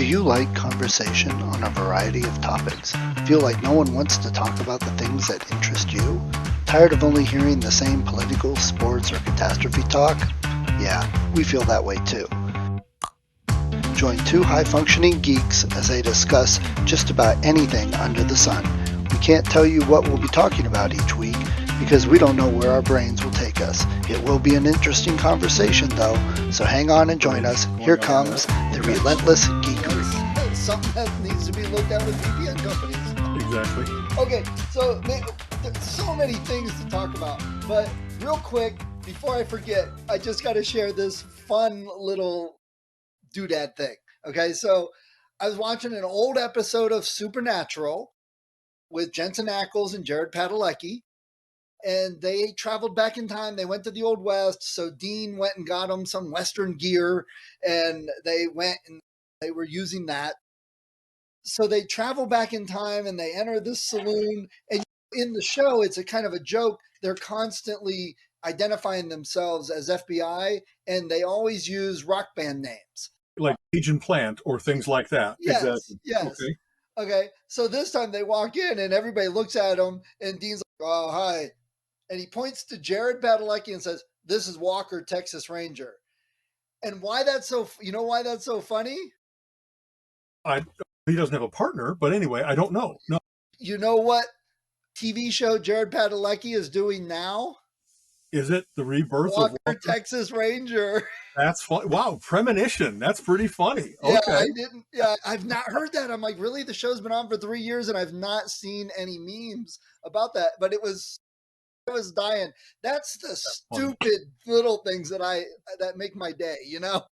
Do you like conversation on a variety of topics? Feel like no one wants to talk about the things that interest you? Tired of only hearing the same political, sports, or catastrophe talk? Yeah, we feel that way too. Join two high-functioning geeks as they discuss just about anything under the sun. We can't tell you what we'll be talking about each week because we don't know where our brains will take us. It will be an interesting conversation though, so hang on and join us. Here comes the Relentless Geekery. Something that needs to be looked at with VPN companies. Exactly. Okay, so there's so many things to talk about, but real quick, before I forget, I just got to share this fun little doodad thing. Okay, so I was watching an old episode of Supernatural with Jensen Ackles and Jared Padalecki, and they traveled back in time. They went to the Old West, so Dean went and got them some Western gear, and they went and they were using that. So they travel back in time and they enter this saloon, and in the show, it's a kind of a joke. They're constantly identifying themselves as FBI, and they always use rock band names. Like Agent Plant or things like that. Yes, Exactly. yes. Okay, so this time they walk in and everybody looks at them, and Dean's like, "Oh, hi," and he points to Jared Padalecki and says, "This is Walker, Texas Ranger." And why that's so? You know why that's so funny? He doesn't have a partner, but anyway, I don't know. No. You know what TV show Jared Padalecki is doing now? Is it the rebirth Walker, of Walker? Texas Ranger. That's funny. Wow, premonition. That's pretty funny. Yeah, Okay. I didn't. Yeah, I've not heard that. I'm like, really? The show's been on for 3 years, and I've not seen any memes about that. But I was dying. That's the stupid little things that make my day. You know.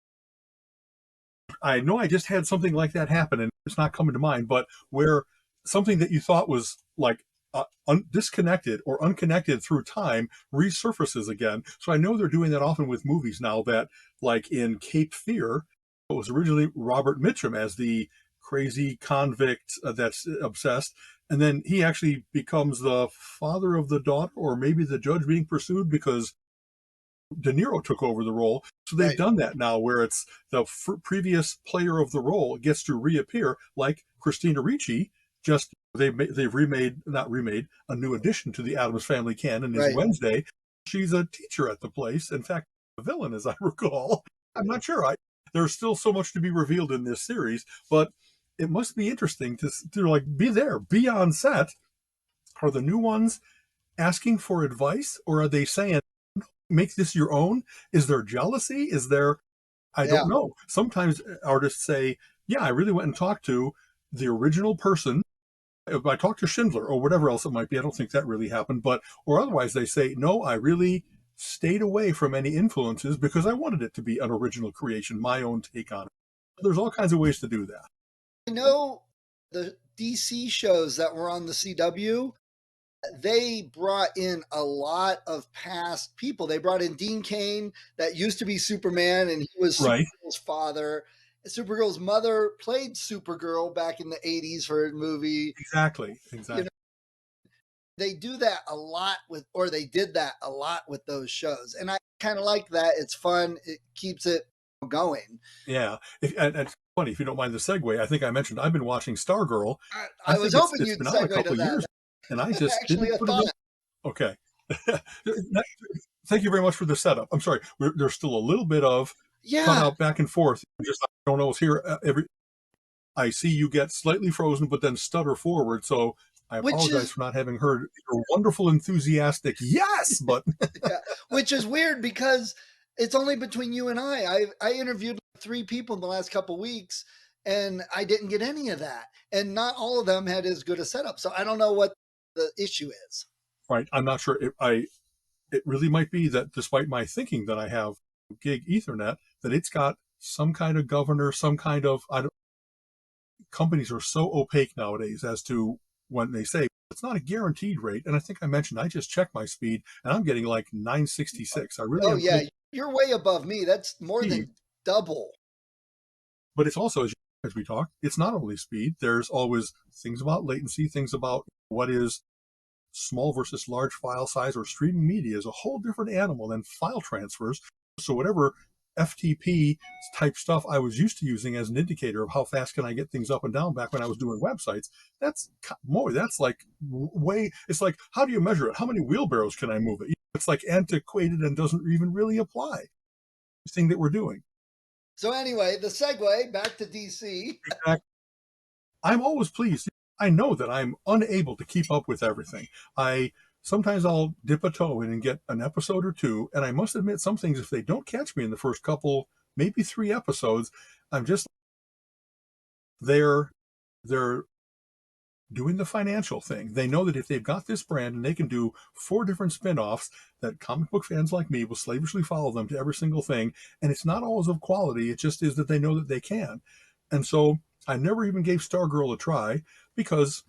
I know I just had something like that happen, and it's not coming to mind, but where something that you thought was like disconnected or unconnected through time resurfaces again. So I know they're doing that often with movies now, that like in Cape Fear, it was originally Robert Mitchum as the crazy convict that's obsessed. And then he actually becomes the father of the daughter, or maybe the judge being pursued because De Niro took over the role. So they've done that now where it's the previous player of the role gets to reappear, like Christina Ricci. Just they've not remade, a new addition to the Addams Family canon is Wednesday. She's a teacher at the place. In fact, the villain, as I recall. I'm not sure. There's still so much to be revealed in this series, but it must be interesting to like be there, be on set. Are the new ones asking for advice, or are they saying, make this your own? Is there jealousy? Is there, I don't know. Sometimes artists say, yeah, I really went and talked to the original person. If I talked to Schindler or whatever else it might be, I don't think that really happened, or otherwise they say, no, I really stayed away from any influences because I wanted it to be an original creation, my own take on it. There's all kinds of ways to do that. I know the DC shows that were on the CW, they brought in a lot of past people. They brought in Dean Cain, that used to be Superman, and he was Supergirl's father. Supergirl's mother played Supergirl back in the 80s for a movie. Exactly. You know, they do that a lot they did that a lot with those shows. And I kind of like that. It's fun. It keeps it going. Yeah. It's funny, if you don't mind the segue, I think I mentioned I've been watching Stargirl. I was hoping you'd been on a couple of years, and I just actually didn't put it in. Okay. Thank you very much for the setup. I'm sorry. There's still a little bit of cut out back and forth. Just, I don't know, it's here I see you get slightly frozen, but then stutter forward. So I apologize for not having heard your wonderful, enthusiastic yes, but which is weird because it's only between you and I interviewed 3 people in the last couple of weeks, and I didn't get any of that. And not all of them had as good a setup. So I don't know what the issue is. Right. I'm not sure. It really might be that despite my thinking that I have gig Ethernet, that it's got some kind of governor, some kind of, companies are so opaque nowadays as to when they say it's not a guaranteed rate. And I think I mentioned, I just checked my speed and I'm getting like 966. I really you're way above me. That's more than double. But it's also, as we talk, it's not only speed. There's always things about latency, things about what is small versus large file size, or streaming media is a whole different animal than file transfers. So whatever FTP type stuff I was used to using as an indicator of how fast can I get things up and down back when I was doing websites. That's more, that's like way, it's like, how do you measure it? How many wheelbarrows can I move it? It's like antiquated and doesn't even really apply. This thing that we're doing. So anyway, the segue back to DC. I'm always pleased. I know that I'm unable to keep up with everything. Sometimes I'll dip a toe in and get an episode or two, and I must admit some things, if they don't catch me in the first couple, maybe 3 episodes, I'm just, they're doing the financial thing. They know that if they've got this brand and they can do 4 different spin-offs, that comic book fans like me will slavishly follow them to every single thing, and it's not always of quality, it just is that they know that they can. And so I never even gave Stargirl a try because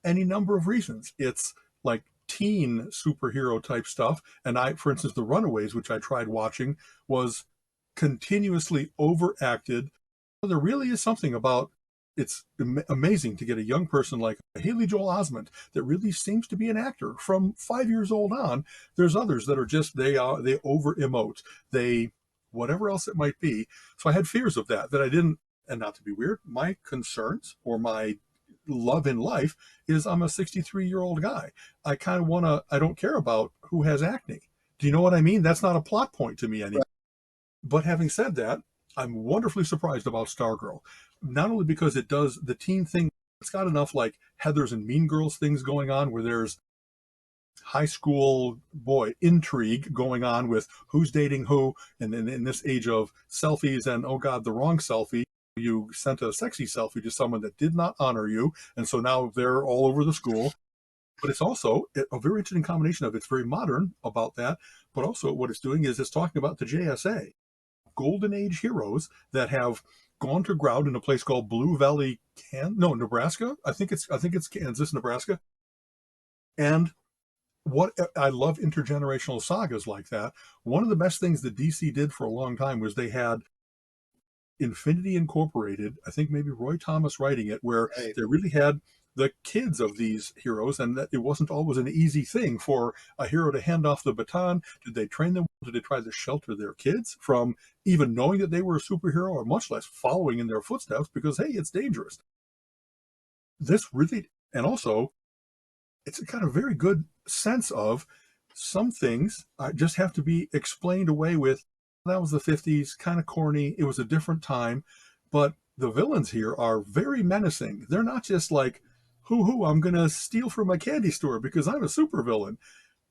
any number of reasons. It's like teen superhero type stuff. And for instance, The Runaways, which I tried watching, was continuously overacted. There really is something about, it's amazing to get a young person like Haley Joel Osment that really seems to be an actor from 5 years old on. There's others that are just, they over emote, they, whatever else it might be. So I had fears of that I didn't. And not to be weird, my concerns or my love in life is I'm a 63-year-old guy. I kind of I don't care about who has acne. Do you know what I mean? That's not a plot point to me anymore. Right. But having said that, I'm wonderfully surprised about Stargirl. Not only because it does the teen thing, it's got enough like Heathers and Mean Girls things going on where there's high school intrigue going on with who's dating who, and in this age of selfies and, oh God, the wrong selfie. You sent a sexy selfie to someone that did not honor you, and so now they're all over the school. But it's also a very interesting combination of, it's very modern about that, but also what it's doing is it's talking about the JSA, Golden Age heroes that have gone to ground in a place called Blue Valley, Nebraska. I think it's Kansas, Nebraska. And what I love intergenerational sagas like that. One of the best things that DC did for a long time was they had Infinity Incorporated, I think maybe Roy Thomas writing it, where they really had the kids of these heroes, and that it wasn't always an easy thing for a hero to hand off the baton. Did they train them? Did they try to shelter their kids from even knowing that they were a superhero, or much less following in their footsteps because, hey, it's dangerous? This really, and also, it's got a very good sense of some things just have to be explained away with, that was the 50s, kind of corny. It was a different time. But the villains here are very menacing. They're not just like, hoo, I'm going to steal from a candy store because I'm a supervillain.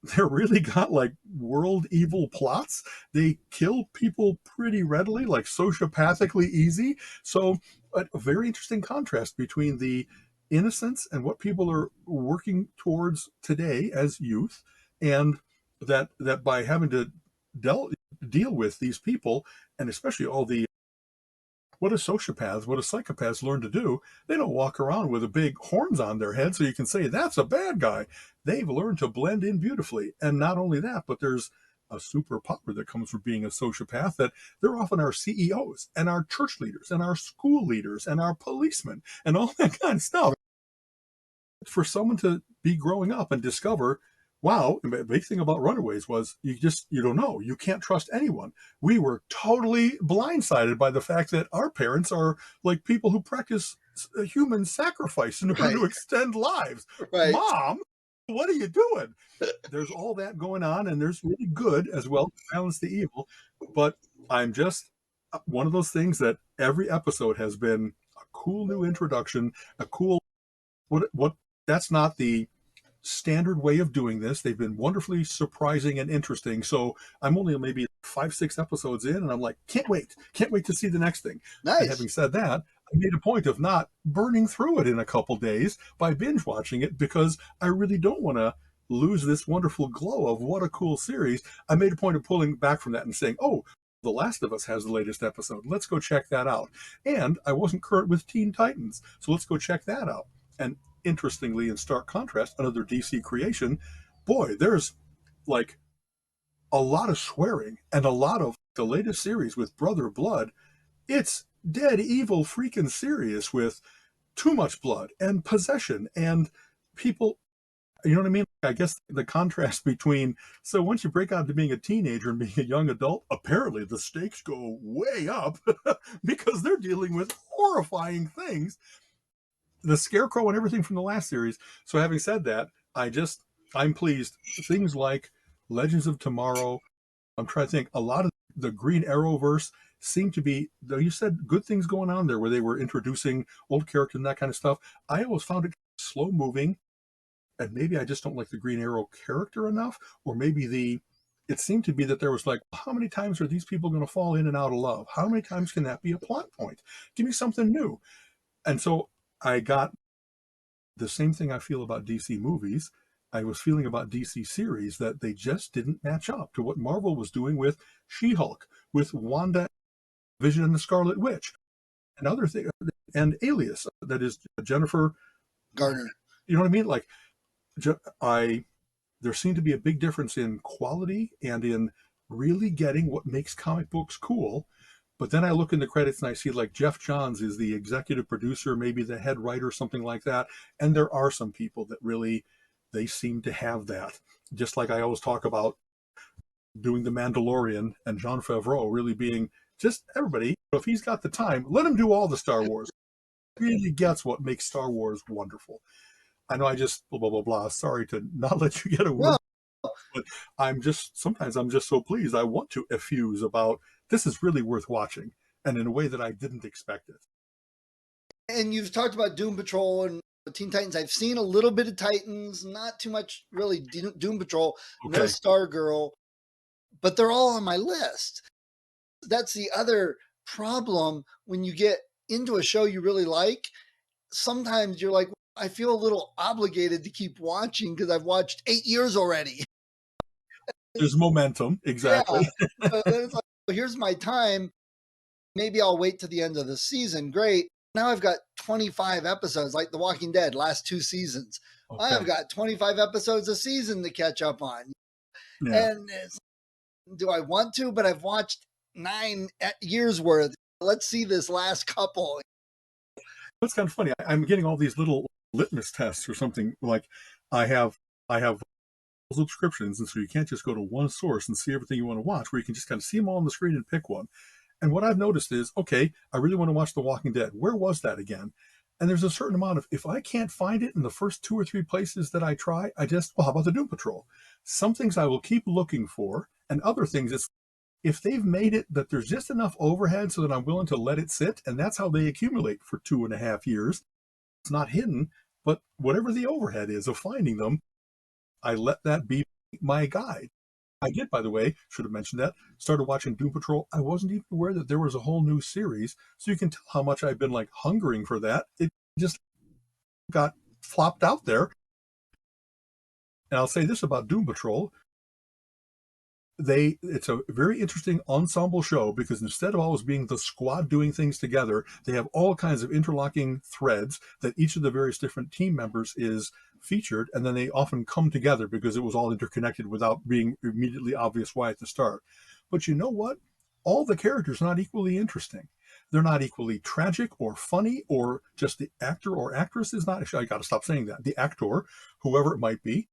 They're really got like world evil plots. They kill people pretty readily, like sociopathically easy. So a very interesting contrast between the innocence and what people are working towards today as youth, and that by having to deal with these people, and especially all the, what a psychopaths learn to do. They don't walk around with a big horns on their head so you can say that's a bad guy. They've learned to blend in beautifully. And not only that, but there's a superpower that comes from being a sociopath, that they're often our CEOs and our church leaders and our school leaders and our policemen and all that kind of stuff. For someone to be growing up and discover, wow, the big thing about Runaways was you don't know. You can't trust anyone. We were totally blindsided by the fact that our parents are like people who practice human sacrifice in order to extend lives. Right. Mom, what are you doing? There's all that going on, and there's really good as well to balance the evil. But I'm just one of those things that every episode has been a cool new introduction, a cool, what that's not the standard way of doing this. They've been wonderfully surprising and interesting. So I'm only maybe 5-6 episodes in, and I'm like, can't wait to see the next thing. Nice. And having said that, I made a point of not burning through it in a couple days by binge watching it, because I really don't want to lose this wonderful glow of what a cool series. I made a point of pulling back from that and saying, oh, The Last of Us has the latest episode. Let's go check that out. And I wasn't current with Teen Titans, so let's go check that out. And interestingly, in stark contrast, another DC creation, boy, there's like a lot of swearing, and a lot of the latest series with Brother Blood. It's dead evil freaking serious with too much blood and possession and people. You know what I mean? I guess the contrast between, so once you break out to being a teenager and being a young adult, apparently the stakes go way up because they're dealing with horrifying things, the scarecrow and everything from the last series. So having said that, I'm pleased. Things like Legends of Tomorrow, I'm trying to think, a lot of the Green Arrowverse seem to be, though you said good things going on there where they were introducing old characters and that kind of stuff. I always found it slow moving, and maybe I just don't like the Green Arrow character enough, or maybe it seemed to be that there was like, how many times are these people going to fall in and out of love? How many times can that be a plot point? Give me something new. And so I got the same thing I feel about DC movies. I was feeling about DC series, that they just didn't match up to what Marvel was doing with She-Hulk, with Wanda, Vision and the Scarlet Witch, and other things, and Alias, that is Jennifer. Garner. You know what I mean? Like, I there seemed to be a big difference in quality and in really getting what makes comic books cool. But then I look in the credits and I see like Jeff Johns is the executive producer, maybe the head writer, something like that. And there are some people that really, they seem to have that. Just like I always talk about doing The Mandalorian and Jon Favreau really being just everybody. If he's got the time, let him do all the Star Wars. He really gets what makes Star Wars wonderful. I know I just blah, blah, blah, blah. Sorry to not let you get a word. No. But sometimes I'm just so pleased. I want to effuse about this is really worth watching, and in a way that I didn't expect it. And you've talked about Doom Patrol and Teen Titans. I've seen a little bit of Titans, not too much really Doom Patrol, no Okay. Stargirl, but they're all on my list. That's the other problem when you get into a show you really like. Sometimes you're like, I feel a little obligated to keep watching because I've watched 8 years already. There's momentum, exactly. Yeah. So then it's like, well, here's my time. Maybe I'll wait to the end of the season. Great. Now I've got 25 episodes, like The Walking Dead, last 2 seasons. Okay. I've got 25 episodes a season to catch up on. Yeah. And do I want to? But I've watched 9 years worth. Let's see this last couple. It's kind of funny. I'm getting all these little litmus tests or something. Like I have subscriptions, and so you can't just go to one source and see everything you want to watch. Where you can just kind of see them all on the screen and pick one. And what I've noticed is, okay, I really want to watch The Walking Dead. Where was that again? And there's a certain amount of, if I can't find it in the first 2 or 3 places that I try, well, how about the Doom Patrol? Some things I will keep looking for, and other things, it's, if they've made it that there's just enough overhead so that I'm willing to let it sit, and that's how they accumulate for 2.5 years. It's not hidden, but whatever the overhead is of finding them, I let that be my guide. I did, by the way, should have mentioned that, started watching Doom Patrol. I wasn't even aware that there was a whole new series. So you can tell how much I've been like hungering for that. It just got flopped out there. And I'll say this about Doom Patrol. It's a very interesting ensemble show because instead of always being the squad doing things together, they have all kinds of interlocking threads that each of the various different team members is featured, and then they often come together because it was all interconnected without being immediately obvious why at the start. But you know what? All the characters are not equally interesting. They're not equally tragic or funny, or just the actor or actress is not. Actually, I got to stop saying that. The actor, whoever it might be,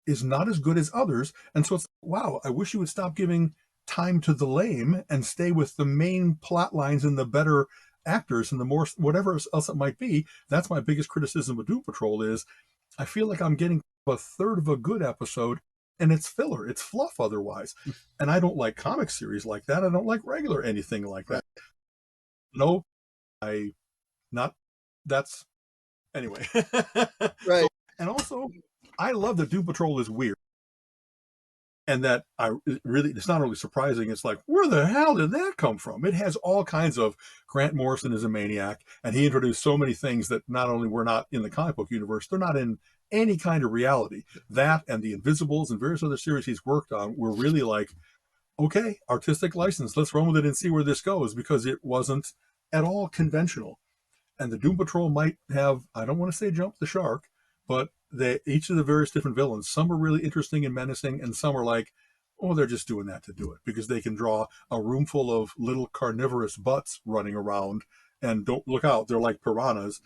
is not as good as others. And so it's, wow, I wish you would stop giving time to the lame and stay with the main plot lines and the better actors and the more whatever else it might be. That's my biggest criticism of Doom Patrol is I feel like I'm getting a third of a good episode and it's filler, it's fluff otherwise. And I don't like comic series like that. I don't like regular anything like that. No, I not that's anyway. Right. So, and also I love that Doom Patrol is weird. And that it's not really surprising. It's like, where the hell did that come from? It has all kinds of, Grant Morrison is a maniac, and he introduced so many things that not only were not in the comic book universe, they're not in any kind of reality. That and the Invisibles and various other series he's worked on were really like, okay, artistic license, let's run with it and see where this goes, because it wasn't at all conventional. And the Doom Patrol might have, I don't want to say jump the shark, but each of the various different villains, some are really interesting and menacing, and some are like, oh, they're just doing that to do it because they can draw a room full of little carnivorous butts running around, and don't look out, they're like piranhas.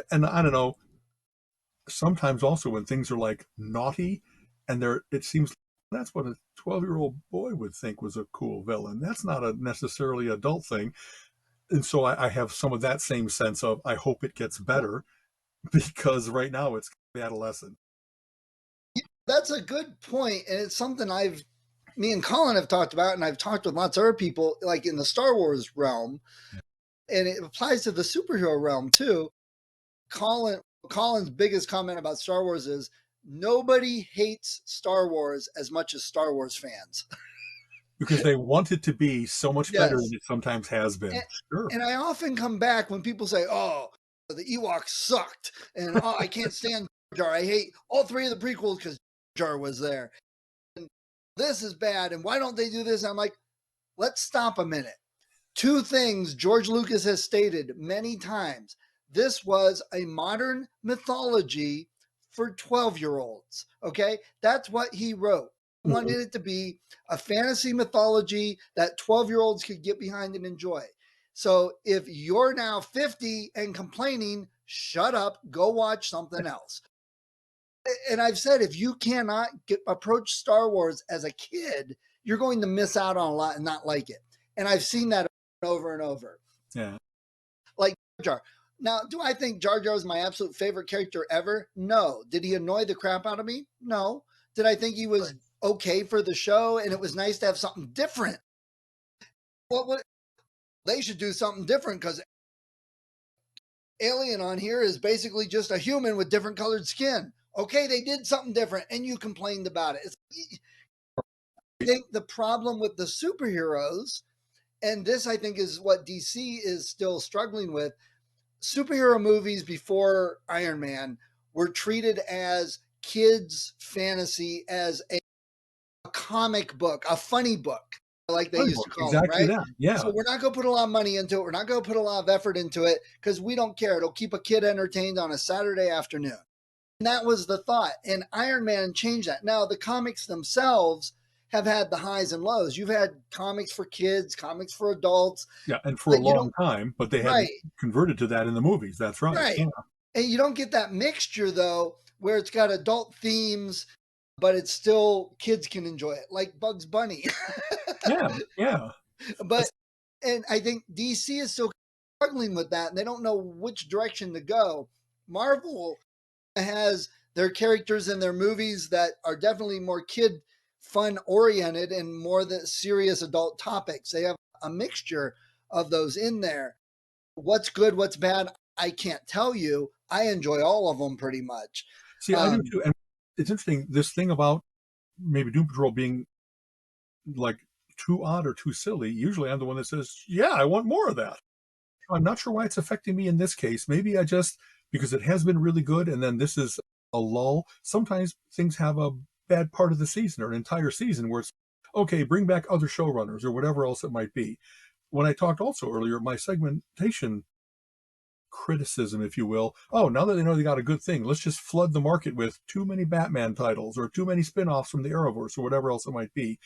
And I don't know, sometimes also when things are like naughty and it seems that's what a 12-year-old boy would think was a cool villain. That's not a necessarily adult thing. And so I have some of that same sense of I hope it gets Well, better because right now it's adolescent. that's a good point, and it's something me and Colin have talked about, and I've talked with lots of other people, like in the Star Wars realm, and it applies to the superhero realm too. Colin's biggest comment about Star Wars is nobody hates Star Wars as much as Star Wars fans. Because they want it to be so much better than Yes. it sometimes has And, been. Sure. and I often come back when people say, "Oh, the Ewoks sucked," and "Oh, I can't stand Jar Jar. I hate all three of the prequels because Jar was there." And this is bad. And why don't they do this? I'm like, let's stop a minute. Two things George Lucas has stated many times. This was a modern mythology for 12-year-olds. Okay. That's what he wrote. He Mhm. wanted it to be a fantasy mythology that 12-year-olds could get behind and enjoy. So if you're now 50 and complaining, shut up, go watch something else. And I've said if you cannot approach Star Wars as a kid, you're going to miss out on a lot and not like it. And I've seen that over and over. Yeah. Like Jar Jar. Now, do I think Jar Jar is my absolute favorite character ever? No. Did he annoy the crap out of me? No. Did I think he was okay for the show and it was nice to have something different? Well, they should do something different because alien on here is basically just a human with different colored skin. Okay, they did something different and you complained about it. I think the problem with the superheroes, and this I think is what DC is still struggling with, superhero movies before Iron Man were treated as kids' fantasy, as a comic book, a funny book, like they Funny used book. to call them, Exactly right? that. Yeah. So we're not going to put a lot of money into it. We're not going to put a lot of effort into it because we don't care. It'll keep a kid entertained on a Saturday afternoon. And that was the thought. And Iron Man changed that. Now, the comics themselves have had the highs and lows. You've had comics for kids, comics for adults, Yeah. And for a but you long don't, time, but they hadn't right, converted to that in the movies. That's right. right. Yeah. And you don't get that mixture though, where it's got adult themes, but it's still kids can enjoy it, like Bugs Bunny. Yeah. Yeah. But and I think DC is still struggling with that, and they don't know which direction to go. Marvel has their characters in their movies that are definitely more kid fun oriented and more the serious adult topics. They have a mixture of those in there. What's good, what's bad, I can't tell you. I enjoy all of them pretty much. See, I do Um, too. And it's interesting, this thing about maybe Doom Patrol being like too odd or too silly. Usually I'm the one that says, yeah, I want more of that. I'm not sure why it's affecting me in this case. Maybe I just, because it has been really good and then this is a lull. Sometimes things have a bad part of the season or an entire season where it's, okay, bring back other showrunners or whatever else it might be. When I talked also earlier, my segmentation criticism, if you will. Oh, now that they know they got a good thing, let's just flood the market with too many Batman titles or too many spin-offs from the Arrowverse or whatever else it might be.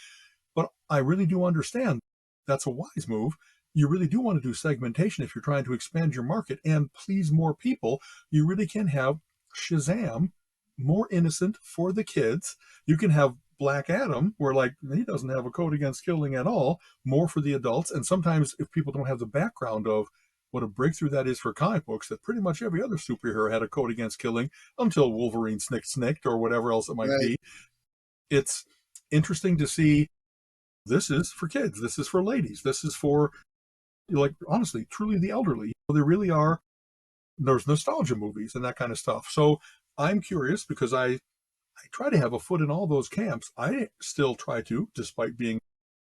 But I really do understand that's a wise move. You really do want to do segmentation if you're trying to expand your market and please more people. You really can have Shazam more innocent for the kids. You can have Black Adam, where like he doesn't have a code against killing at all, more for the adults. And sometimes if people don't have the background of what a breakthrough that is for comic books, that pretty much every other superhero had a code against killing until Wolverine snicked or whatever else it might right. be. It's interesting to see this is for kids, this is for ladies, this is for, like, honestly, truly the elderly. There really are, there's nostalgia movies and that kind of stuff. So I'm curious because I try to have a foot in all those camps. I still try to, despite being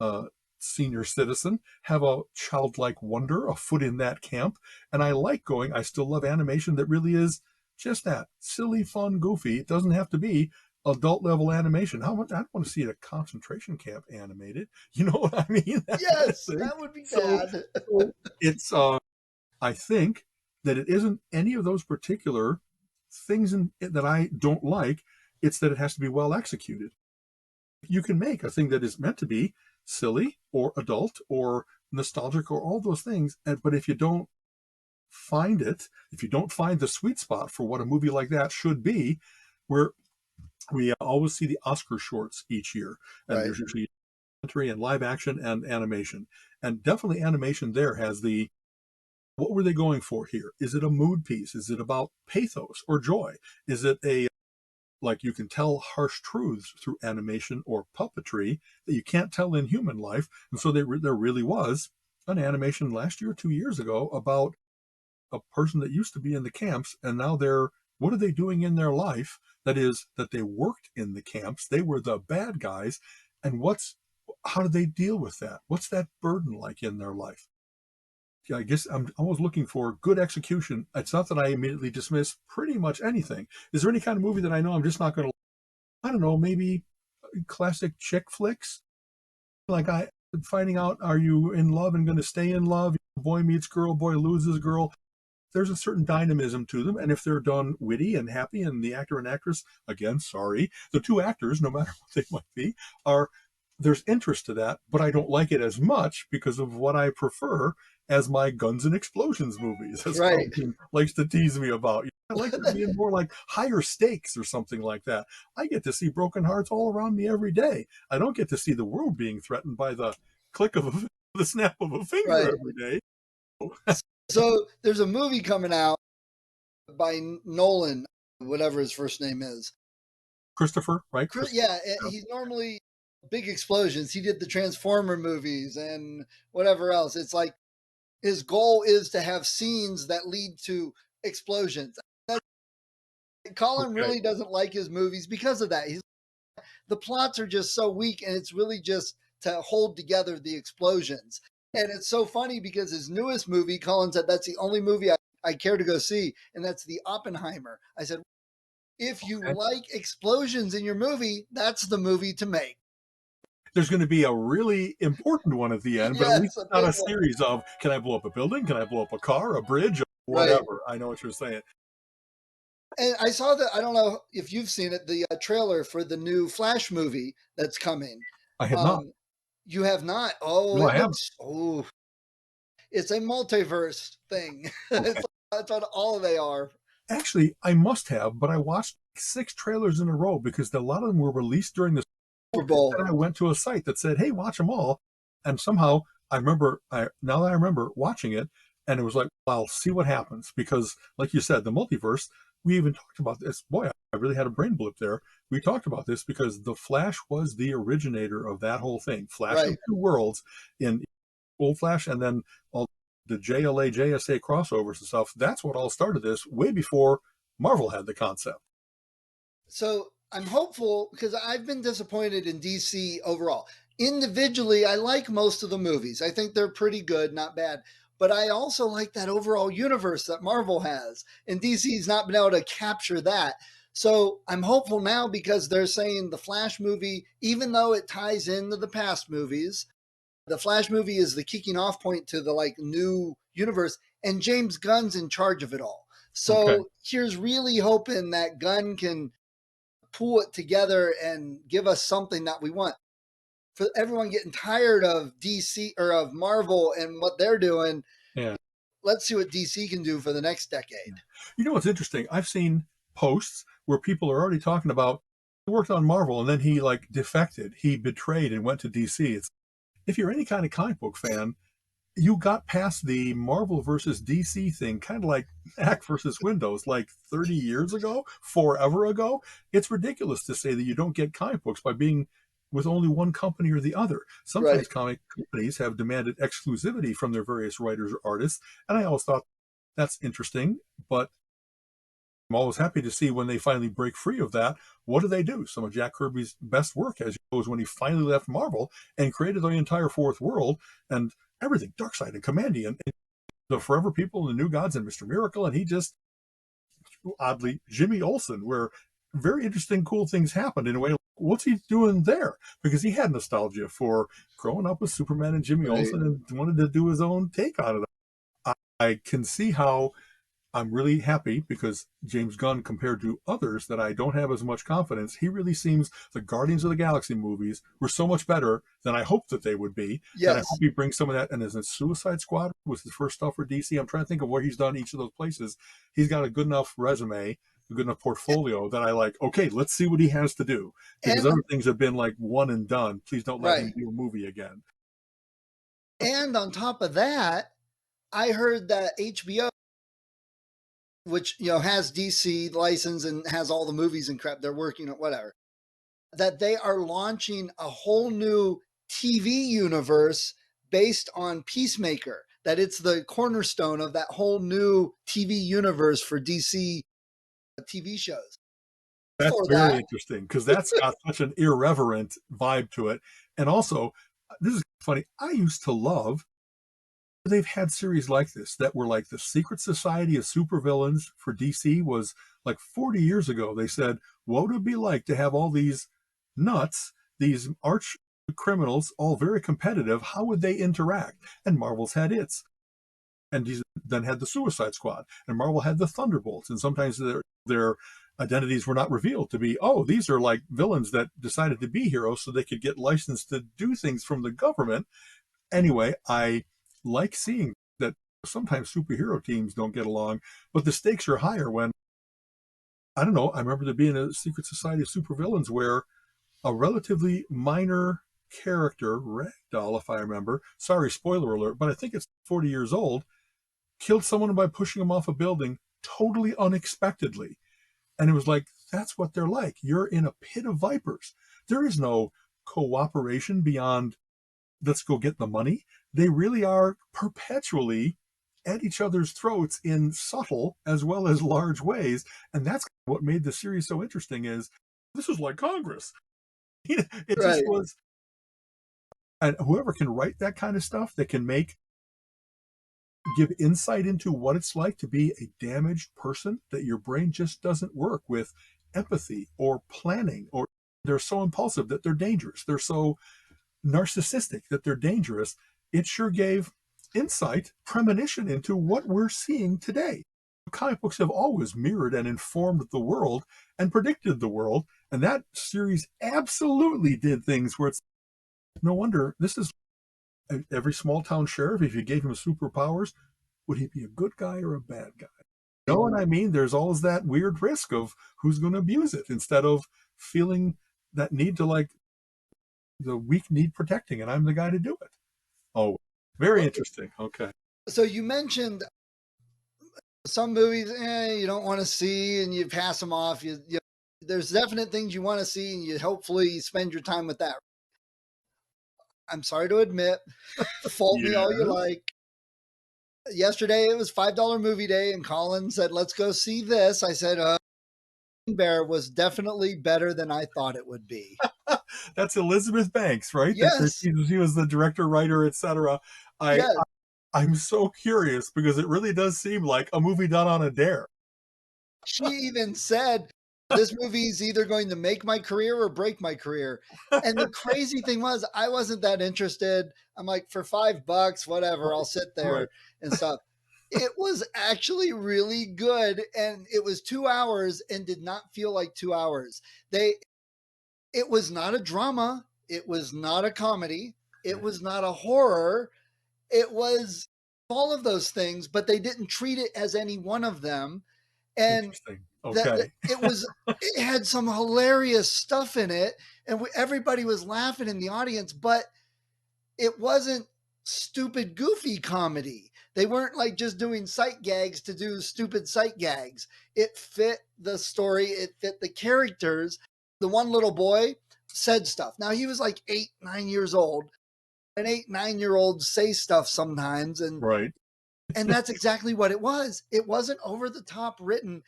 a senior citizen, have a childlike wonder, a foot in that camp. And I like going, I still love animation that really is just that silly, fun, goofy. It doesn't have to be adult level animation. How much I don't want to see a concentration camp animated. You know what I mean? That kind of Yes, thing. that would be So, bad. so it's I think that it isn't any of those particular things that I don't like. It's that it has to be well executed. You can make a thing that is meant to be silly or adult or nostalgic or all those things, but if you don't find it, if you don't find the sweet spot for what a movie like that should be, where we always see the Oscar shorts each year, and Right. there's usually documentary and live action and animation, and definitely animation there has the, what were they going for here? Is it a mood piece? Is it about pathos or joy? Is it a, like, you can tell harsh truths through animation or puppetry that you can't tell in human life? And so there really was an animation last year, 2 years ago, about a person that used to be in the camps, and now they're, what are they doing in their life? That is, that they worked in the camps, they were the bad guys, and how do they deal with that? What's that burden like in their life? I guess I'm always looking for good execution. It's not that I immediately dismiss pretty much anything. Is there any kind of movie that I know I'm just not going to, I don't know, maybe classic chick flicks? Like, finding out, are you in love and going to stay in love? Boy meets girl, boy loses girl. There's a certain dynamism to them, and if they're done witty and happy, and the actor and actress, again, sorry, the two actors, no matter what they might be, are, there's interest to that, but I don't like it as much because of what I prefer as my guns and explosions movies, as Right. Carlton likes to tease me about. I like it being more like higher stakes or something like that. I get to see broken hearts all around me every day. I don't get to see the world being threatened by the click of the snap of a finger Right. every day. So there's a movie coming out by Nolan, whatever his first name is. Christopher, right? Yeah, he's normally big explosions. He did the Transformer movies and whatever else. It's like his goal is to have scenes that lead to explosions. Colin Okay. really doesn't like his movies because of that. The plots are just so weak, and it's really just to hold together the explosions. And it's so funny because his newest movie, Colin said, that's the only movie I care to go see, and that's the Oppenheimer. I said, if you like explosions in your movie, that's the movie to make. There's going to be a really important one at the end, but at least it's not a series of, can I blow up a building? Can I blow up a car, a bridge, whatever? Right. I know what you're saying. And I saw I don't know if you've seen it, the trailer for the new Flash movie that's coming. I have not. You have not? Oh, no, I haven't. Oh, it's a multiverse thing. Okay. That's what all they are. Actually, I must have, but I watched 6 trailers in a row because a lot of them were released during the Super Bowl. And I went to a site that said, hey, watch them all. And somehow I remember, now that I remember watching it, and it was like, well, I'll see what happens. Because, like you said, the multiverse, we even talked about this. Boy, I really had a brain blip there. We talked about this because the Flash was the originator of that whole thing. Flash of two worlds in Old Flash, and then all the JLA, JSA crossovers and stuff. That's what all started this way before Marvel had the concept. So I'm hopeful because I've been disappointed in DC overall. Individually, I like most of the movies. I think they're pretty good, not bad. But I also like that overall universe that Marvel has. And DC's not been able to capture that. So I'm hopeful now because they're saying the Flash movie, even though it ties into the past movies, the Flash movie is the kicking off point to the new universe. And James Gunn's in charge of it all. So here's really hoping that Gunn can pull it together and give us something that we want. For everyone getting tired of DC or of Marvel and what they're doing, let's see what DC can do for the next decade. You know what's interesting? I've seen posts where people are already talking about he worked on Marvel and then he defected, he betrayed and went to DC. If you're any kind of comic book fan, you got past the Marvel versus DC thing, kind of like Mac versus Windows, 30 years ago, forever ago. It's ridiculous to say that you don't get comic books by being with only one company or the other. Sometimes comic companies have demanded exclusivity from their various writers or artists, and I always thought that's interesting, but I'm always happy to see when they finally break free of that. What do? Some of Jack Kirby's best work, as you know, was when he finally left Marvel and created the entire fourth world and everything, Darkseid and Commandian, and the Forever People and the New Gods and Mr. Miracle, and he just, oddly, Jimmy Olsen, where very interesting, cool things happened in a way. What's he doing there? Because he had nostalgia for growing up with Superman and Jimmy Olsen and wanted to do his own take on it. I can see how I'm really happy because James Gunn, compared to others that I don't have as much confidence, he really seems the Guardians of the Galaxy movies were so much better than I hoped that they would be. That I hope Yes. he brings some of that. And as a Suicide Squad was his first stuff for DC. I'm trying to think of where he's done each of those places. He's got a good enough resume, a good enough portfolio that I like, okay, let's see what he has to do. Because And other things have been like one and done. Please don't let him right. do a movie again. And on top of that, I heard that HBO, which has DC license and has all the movies and crap, they're working on whatever, that they are launching a whole new TV universe based on Peacemaker. That it's the cornerstone of that whole new TV universe for DC TV shows. That's For very that, interesting because that's got such an irreverent vibe to it. And also, this is funny. I used to love they've had series like this that were like the Secret Society of Supervillains for DC was like 40 years ago. They said, what would it be like to have all these nuts, these arch criminals, all very competitive? How would they interact? And Marvel's had its. And these then had the Suicide Squad, and Marvel had the Thunderbolts, and sometimes their identities were not revealed to be, oh, these are like villains that decided to be heroes so they could get licensed to do things from the government. Anyway, I like seeing that sometimes superhero teams don't get along, but the stakes are higher when, I don't know, I remember there being a Secret Society of Supervillains where a relatively minor character, Ragdoll, if I remember, sorry, spoiler alert, but I think it's 40 years old, killed someone by pushing them off a building totally unexpectedly. And it was like, that's what they're like. You're in a pit of vipers. There is no cooperation beyond, let's go get the money. They really are perpetually at each other's throats in subtle as well as large ways. And that's what made the series so interesting is this was like Congress. It just right. was. And whoever can write that kind of stuff that can give insight into what it's like to be a damaged person, that your brain just doesn't work with empathy or planning, or they're so impulsive that they're dangerous. They're so narcissistic that they're dangerous. It sure gave insight, premonition into what we're seeing today. Comic books have always mirrored and informed the world and predicted the world. And that series absolutely did things where it's no wonder this is every small town sheriff. If you gave him superpowers, would he be a good guy or a bad guy? You know what I mean? There's always that weird risk of who's going to abuse it instead of feeling that need to, like, the weak need protecting, and I'm the guy to do it. Oh, very interesting. Okay. So you mentioned some movies you don't want to see and you pass them off. There's definite things you want to see and you hopefully spend your time with that. I'm sorry to admit, fault me all you Yes. like. Yesterday it was $5 movie day and Colin said, let's go see this. I said, Bear was definitely better than I thought it would be. That's Elizabeth Banks, right? Yes. She was the director, writer, etc. I Yes. I'm so curious because it really does seem like a movie done on a dare. She even said, this movie is either going to make my career or break my career. And the crazy thing was, I wasn't that interested. I'm like, for $5, whatever, I'll sit Right. there and stuff. It was actually really good. And it was 2 hours and did not feel like 2 hours. It was not a drama. It was not a comedy. It was not a horror. It was all of those things, but they didn't treat it as any one of them. And Interesting. that Okay. it had some hilarious stuff in it, and everybody was laughing in the audience, but it wasn't stupid, goofy comedy. They weren't like just doing sight gags to do stupid sight gags. It fit the story, it fit the characters. The one little boy said stuff. Now he was like 8, 9 years old. An 8, 9-year-old say stuff sometimes, Right. and that's exactly what it was. It wasn't over the top written,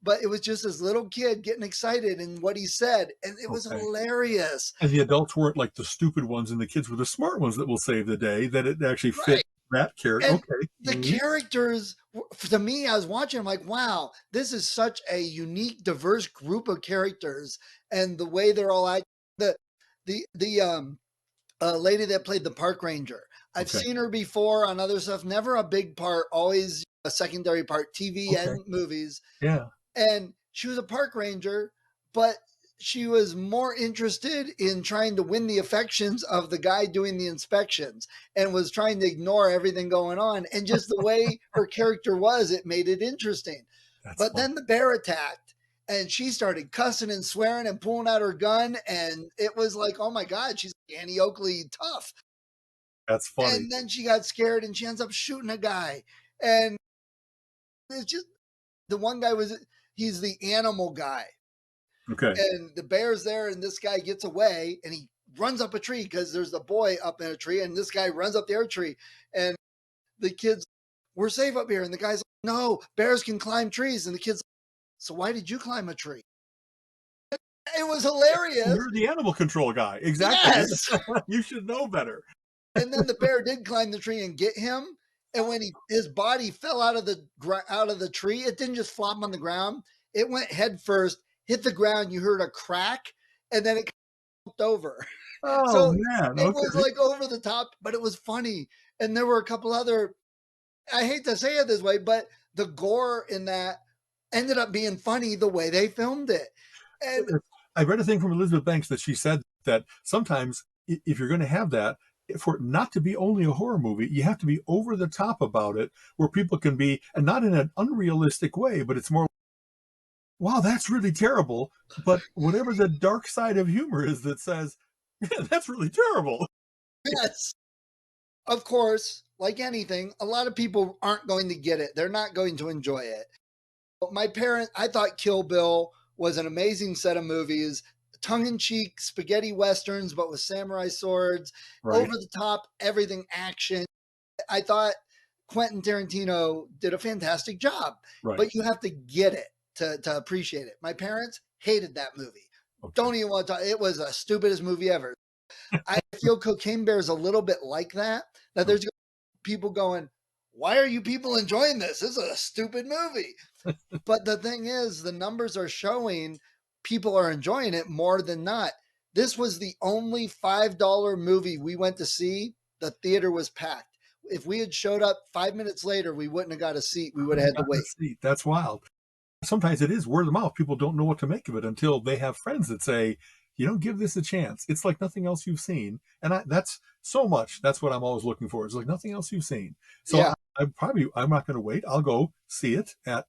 but it was just this little kid getting excited in what he said, and it was Okay. hilarious. And the adults weren't like the stupid ones, and the kids were the smart ones that will save the day. That it actually fit Right. that character. And Okay. the characters, to me, I was watching, I'm like, wow, this is such a unique, diverse group of characters, and the way they're all acting. The lady that played the park ranger, I've Okay. seen her before on other stuff, never a big part, always a secondary part, TV Okay. and movies. Yeah. And she was a park ranger, but she was more interested in trying to win the affections of the guy doing the inspections and was trying to ignore everything going on. And just the way her character was, it made it interesting. That's But fun. then the bear attacked and she started cussing and swearing and pulling out her gun. And it was like, oh my God, she's Annie Oakley tough. That's funny. And then she got scared and she ends up shooting a guy. And it's just the one guy he's the animal guy. Okay. And the bear's there, and this guy gets away, and he runs up a tree because there's a boy up in a tree, and this guy runs up the other tree, and the kids, we're safe up here, and the guy's like, no, bears can climb trees, and the kid's like, so why did you climb a tree? It was hilarious. You're the animal control guy. Exactly. Yes. You should know better. And then the bear did climb the tree and get him. And when his body fell out of the tree, it didn't just flop on the ground. It went head first, hit the ground. You heard a crack, and then it flipped over. Oh So man. it was Okay. like over the top, but it was funny. And there were a couple other, I hate to say it this way, but the gore in that ended up being funny the way they filmed it. And I read a thing from Elizabeth Banks that she said that sometimes if you're going to have that, for it not to be only a horror movie, you have to be over the top about it, where people can be, and not in an unrealistic way, but it's more, wow, that's really terrible. But whatever the dark side of humor is that says, yeah, that's really terrible. yes, of course, like anything, a lot of people aren't going to get it. They're not going to enjoy it. But I thought Kill Bill was an amazing set of movies, tongue in cheek spaghetti westerns, but with samurai swords, Right. over the top, everything action. I thought Quentin Tarantino did a fantastic job, Right. but you have to get it to appreciate it. My parents hated that movie. Okay. Don't even want to talk. It was the stupidest movie ever. I feel Cocaine Bear is a little bit like that. That there's people going, why are you people enjoying this? This is a stupid movie. But the thing is, the numbers are showing people are enjoying it more than not. This was the only $5 movie we went to see. The theater was packed. If we had showed up 5 minutes later, we wouldn't have got a seat. We would have had to wait. That's wild. Sometimes it is word of mouth. People don't know what to make of it until they have friends that say, you know, give this a chance. It's like nothing else you've seen. And that's so much. That's what I'm always looking for. It's like nothing else you've seen. So Yeah. I'm not going to wait. I'll go see it at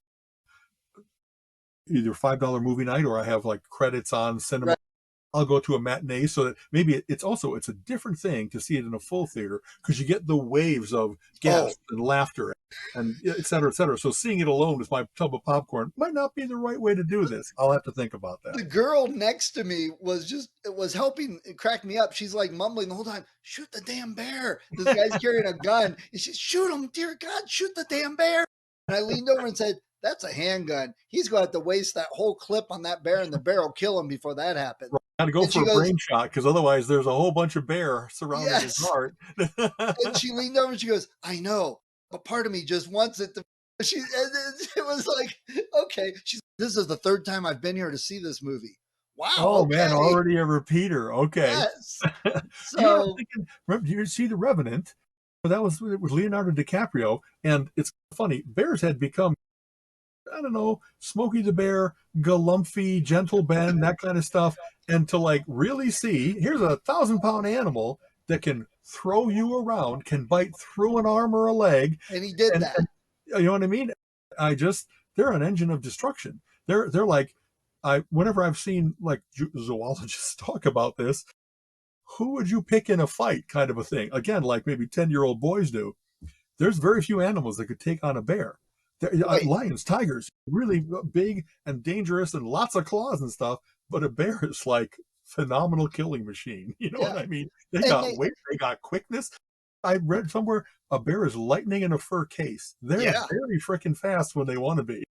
either $5 movie night, or I have like credits on cinema. Right. I'll go to a matinee, so that maybe it's a different thing to see it in a full theater, because you get the waves of gasps and laughter and et cetera, et cetera. So seeing it alone with my tub of popcorn might not be the right way to do this. I'll have to think about The that. girl next to me was helping crack me up. She's like mumbling the whole time, shoot the damn bear. This guy's carrying a gun. And she's, shoot him, dear God, shoot the damn bear. And I leaned over and said, that's a handgun. He's going to have to waste that whole clip on that bear, and the bear will kill him before that happens. Got to go for a brain shot, because otherwise there's a whole bunch of bear surrounding his heart. And she leaned over and she goes, I know, but part of me just wants it to. It was like, okay. This is the third time I've been here to see this movie. Wow. Oh, okay. man, already a repeater. Okay. Yes. So, you know what I'm thinking? Remember, you see The Revenant? It was Leonardo DiCaprio, and it's funny. Bears had become, I don't know, Smokey the Bear, Galumphy, Gentle Ben, that kind of stuff. And to like really see, here's a 1,000-pound animal that can throw you around, can bite through an arm or a leg. And he did that. And, you know what I mean? They're an engine of destruction. They're like, whenever I've seen like zoologists talk about this, who would you pick in a fight kind of a thing? Again, like maybe 10-year-old boys do. There's very few animals that could take on a bear. Right. Lions, tigers, really big and dangerous and lots of claws and stuff. But a bear is like phenomenal killing machine. You know what I mean? They got weight, they got quickness. I read somewhere a bear is lightning in a fur case. They're very freaking fast when they want to be.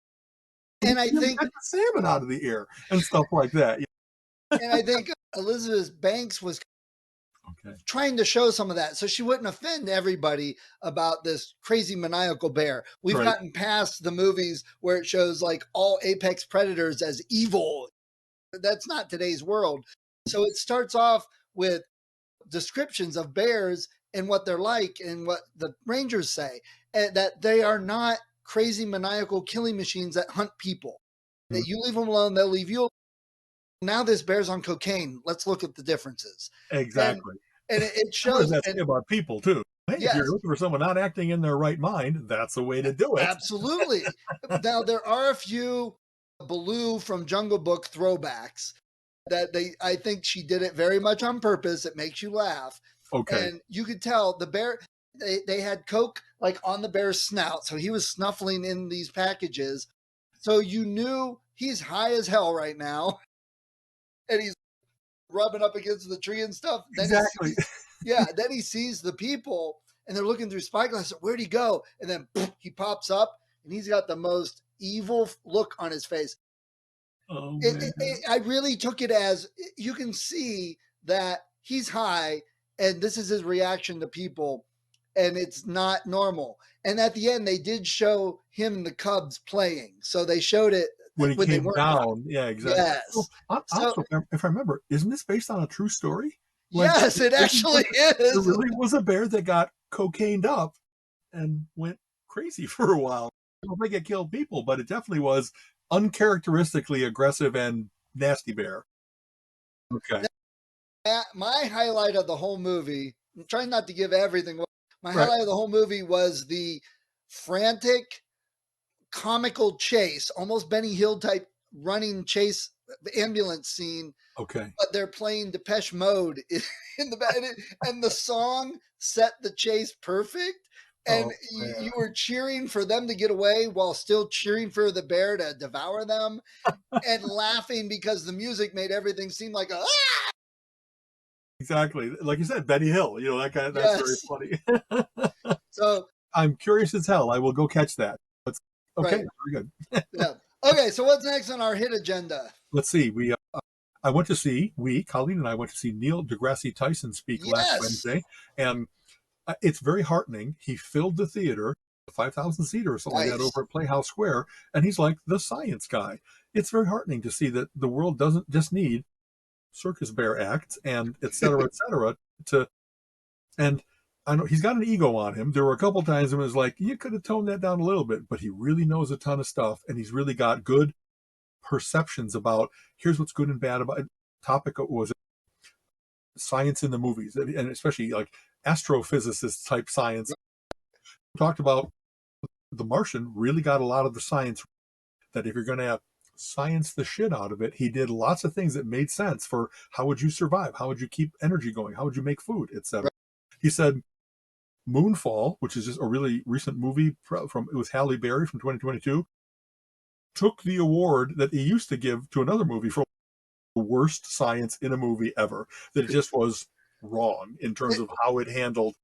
And I think get the salmon out of the air and stuff like that. And I think Elizabeth Banks was trying to show some of that, so she wouldn't offend everybody about this crazy maniacal bear. We've gotten past the movies where it shows like all apex predators as evil. That's not today's world. So it starts off with descriptions of bears and what they're like and what the rangers say, and that they are not crazy maniacal killing machines that hunt people. That you leave them alone, they'll leave you alone. Now this bear's on cocaine. Let's look at the differences. Exactly. And it What does shows. that And say about people too? Hey, if yes, you're looking for someone not acting in their right mind, that's the way to do it. absolutely. Now there are a few Baloo from Jungle Book throwbacks that I think she did it very much on purpose. It makes you laugh. Okay. And you could tell the bear, they had Coke like on the bear's snout. So he was snuffling in these packages. So you knew he's high as hell right now. And he's rubbing up against the tree and stuff. Then Exactly. then he sees the people and they're looking through spyglass. Where'd he go? And then he pops up and he's got the most evil look on his face. Oh, I really took it as you can see that he's high and this is his reaction to people and it's not normal. And at the end, they did show him and the Cubs playing. So they showed it when he came down. High. Yeah, exactly. Yes. Also, if I remember, isn't this based on a true story? Yes, it actually is. There really was a bear that got cocained up and went crazy for a while. I don't think it killed people, but it definitely was uncharacteristically aggressive and nasty bear. Okay. My highlight of the whole movie, I'm trying not to give everything away. My highlight of the whole movie was the frantic, comical chase, almost Benny Hill type running chase ambulance scene. Okay. But they're playing Depeche Mode in the back, and the song set the chase perfect. And you were cheering for them to get away while still cheering for the bear to devour them and laughing because the music made everything seem like a Exactly. Like you said, Benny Hill, that guy, that's very funny. So I'm curious as hell. I will go catch that. Okay. Right. Very good. Yeah. Okay. So what's next on our hit agenda? Let's see. Colleen and I went to see Neil deGrasse Tyson speak last Wednesday, and it's very heartening. He filled the theater, 5,000 seater or something like that over at Playhouse Square, and he's like the science guy. It's very heartening to see that the world doesn't just need circus bear acts and et cetera, and I know he's got an ego on him. There were a couple times when it was like, you could have toned that down a little bit, but he really knows a ton of stuff, and he's really got good perceptions about here's what's good and bad about it. Topic was science in the movies, and especially like astrophysicist type science. We talked about The Martian really got a lot of the science that if you're going to science the shit out of it, he did lots of things that made sense for how would you survive, how would you keep energy going, how would you make food, etc. He said Moonfall, which is just a really recent movie from it was Halle Berry from 2022, took the award that he used to give to another movie for the worst science in a movie ever, that it just was wrong in terms of how it handled.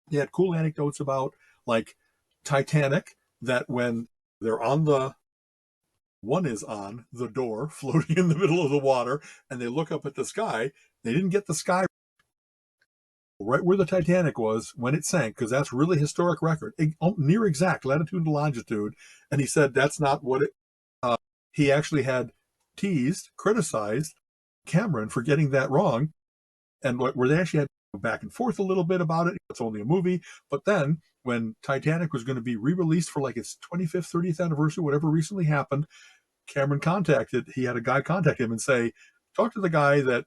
He had cool anecdotes about like Titanic, that when they're on one is on the door floating in the middle of the water and they look up at the sky, they didn't get the sky right where the Titanic was when it sank, because that's really historic record, near exact latitude and longitude. And he said that's not what it, he actually had criticized Cameron for getting that wrong, and where they actually had to go back and forth a little bit about it. It's only a movie. But then when Titanic was going to be re-released for like its 25th, 30th anniversary, whatever recently happened, Cameron he had a guy contact him and say, talk to the guy that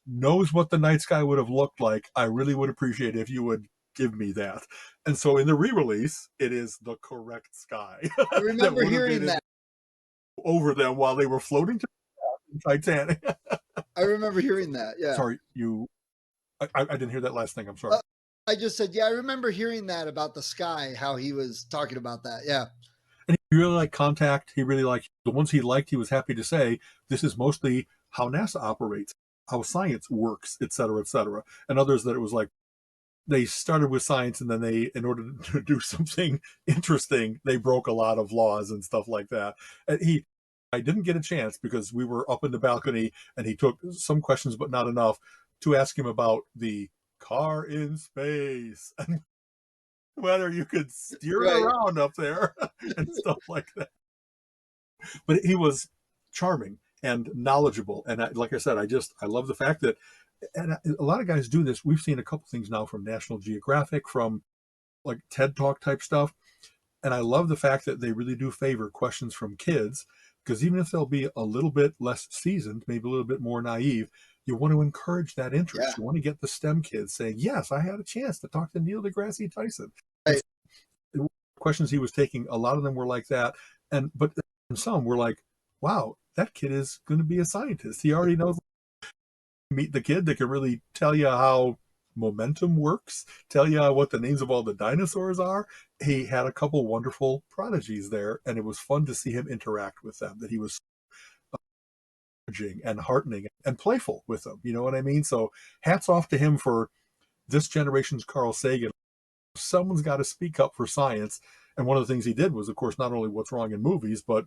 knows what the night sky would have looked like. I really would appreciate it if you would give me that. And so in the re-release, it is the correct sky. I remember hearing that over them while they were floating to the Titanic. I remember hearing that. Yeah. Sorry, I didn't hear that last thing. I'm sorry. I just said, I remember hearing that about the sky, how he was talking about that. Yeah. And he really liked Contact. He really liked the ones he liked. He was happy to say, this is mostly how NASA operates, how science works, et cetera, et cetera. And others that it was like, they started with science and then in order to do something interesting, they broke a lot of laws and stuff like that. And I didn't get a chance because we were up in the balcony and he took some questions, but not enough, to ask him about the car in space and whether you could steer it around up there and stuff like that. But he was charming and knowledgeable. And like I said, I love the fact that, and a lot of guys do this. We've seen a couple things now from National Geographic, from like TED Talk type stuff. And I love the fact that they really do favor questions from kids, because even if they'll be a little bit less seasoned, maybe a little bit more naive, you want to encourage that Yeah. interest. You want to get the STEM kids saying, yes, I had a chance to talk to Neil deGrasse Tyson. And Right. so, questions he was taking, a lot of them were like that. But some were like, wow, that kid is going to be a scientist. He already knows. Meet the kid that can really tell you how momentum works, tell you what the names of all the dinosaurs are. He had a couple wonderful prodigies there, and it was fun to see him interact with them, that he was encouraging and heartening and playful with them. You know what I mean? So hats off to him for this generation's Carl Sagan. Someone's got to speak up for science. And one of the things he did was, of course, not only what's wrong in movies, but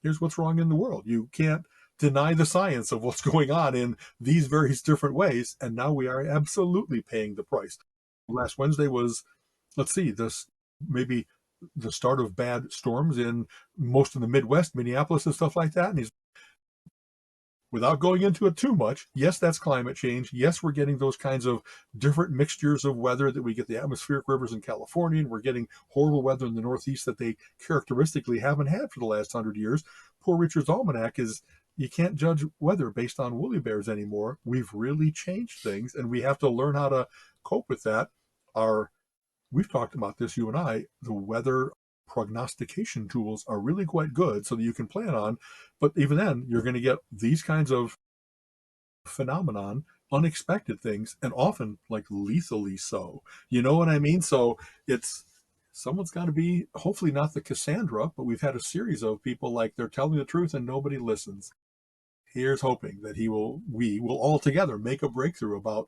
here's what's wrong in the world. You can't deny the science of what's going on in these various different ways. And now we are absolutely paying the price. Last Wednesday was, let's see, this maybe the start of bad storms in most of the Midwest, Minneapolis and stuff like that. And he's, without going into it too much, yes, that's climate change. Yes, we're getting those kinds of different mixtures of weather, that we get the atmospheric rivers in California, and we're getting horrible weather in the Northeast that they characteristically haven't had for the last 100 years. Poor Richard's Almanac is, you can't judge weather based on woolly bears anymore. We've really changed things, and we have to learn how to cope with that. We've talked about this, you and I, the weather prognostication tools are really quite good so that you can plan on, but even then you're going to get these kinds of phenomenon, unexpected things, and often like lethally so. You know what I mean? So it's, someone's got to be, hopefully not the Cassandra, but we've had a series of people like they're telling the truth and nobody listens. Here's hoping that we will all together make a breakthrough about,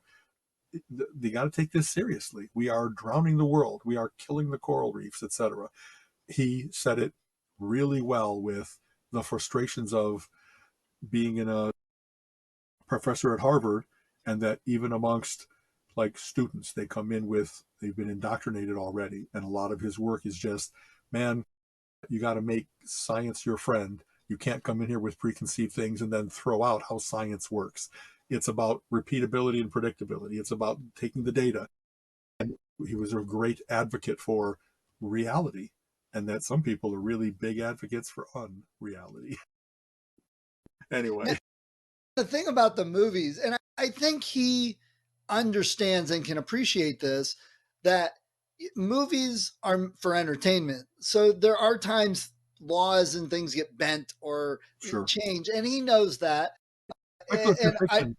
they got to take this seriously. We are drowning the world. We are killing the coral reefs, etc. He said it really well with the frustrations of being in a professor at Harvard, and that even amongst like students, they come in with, they've been indoctrinated already. And a lot of his work is just, man, you got to make science your friend. You can't come in here with preconceived things and then throw out how science works. It's about repeatability and predictability. It's about taking the data. And he was a great advocate for reality, and that some people are really big advocates for unreality. Anyway. The thing about the movies, and I think he understands and can appreciate this, that movies are for entertainment. So there are times laws and things get bent or Sure. change, and he knows that. And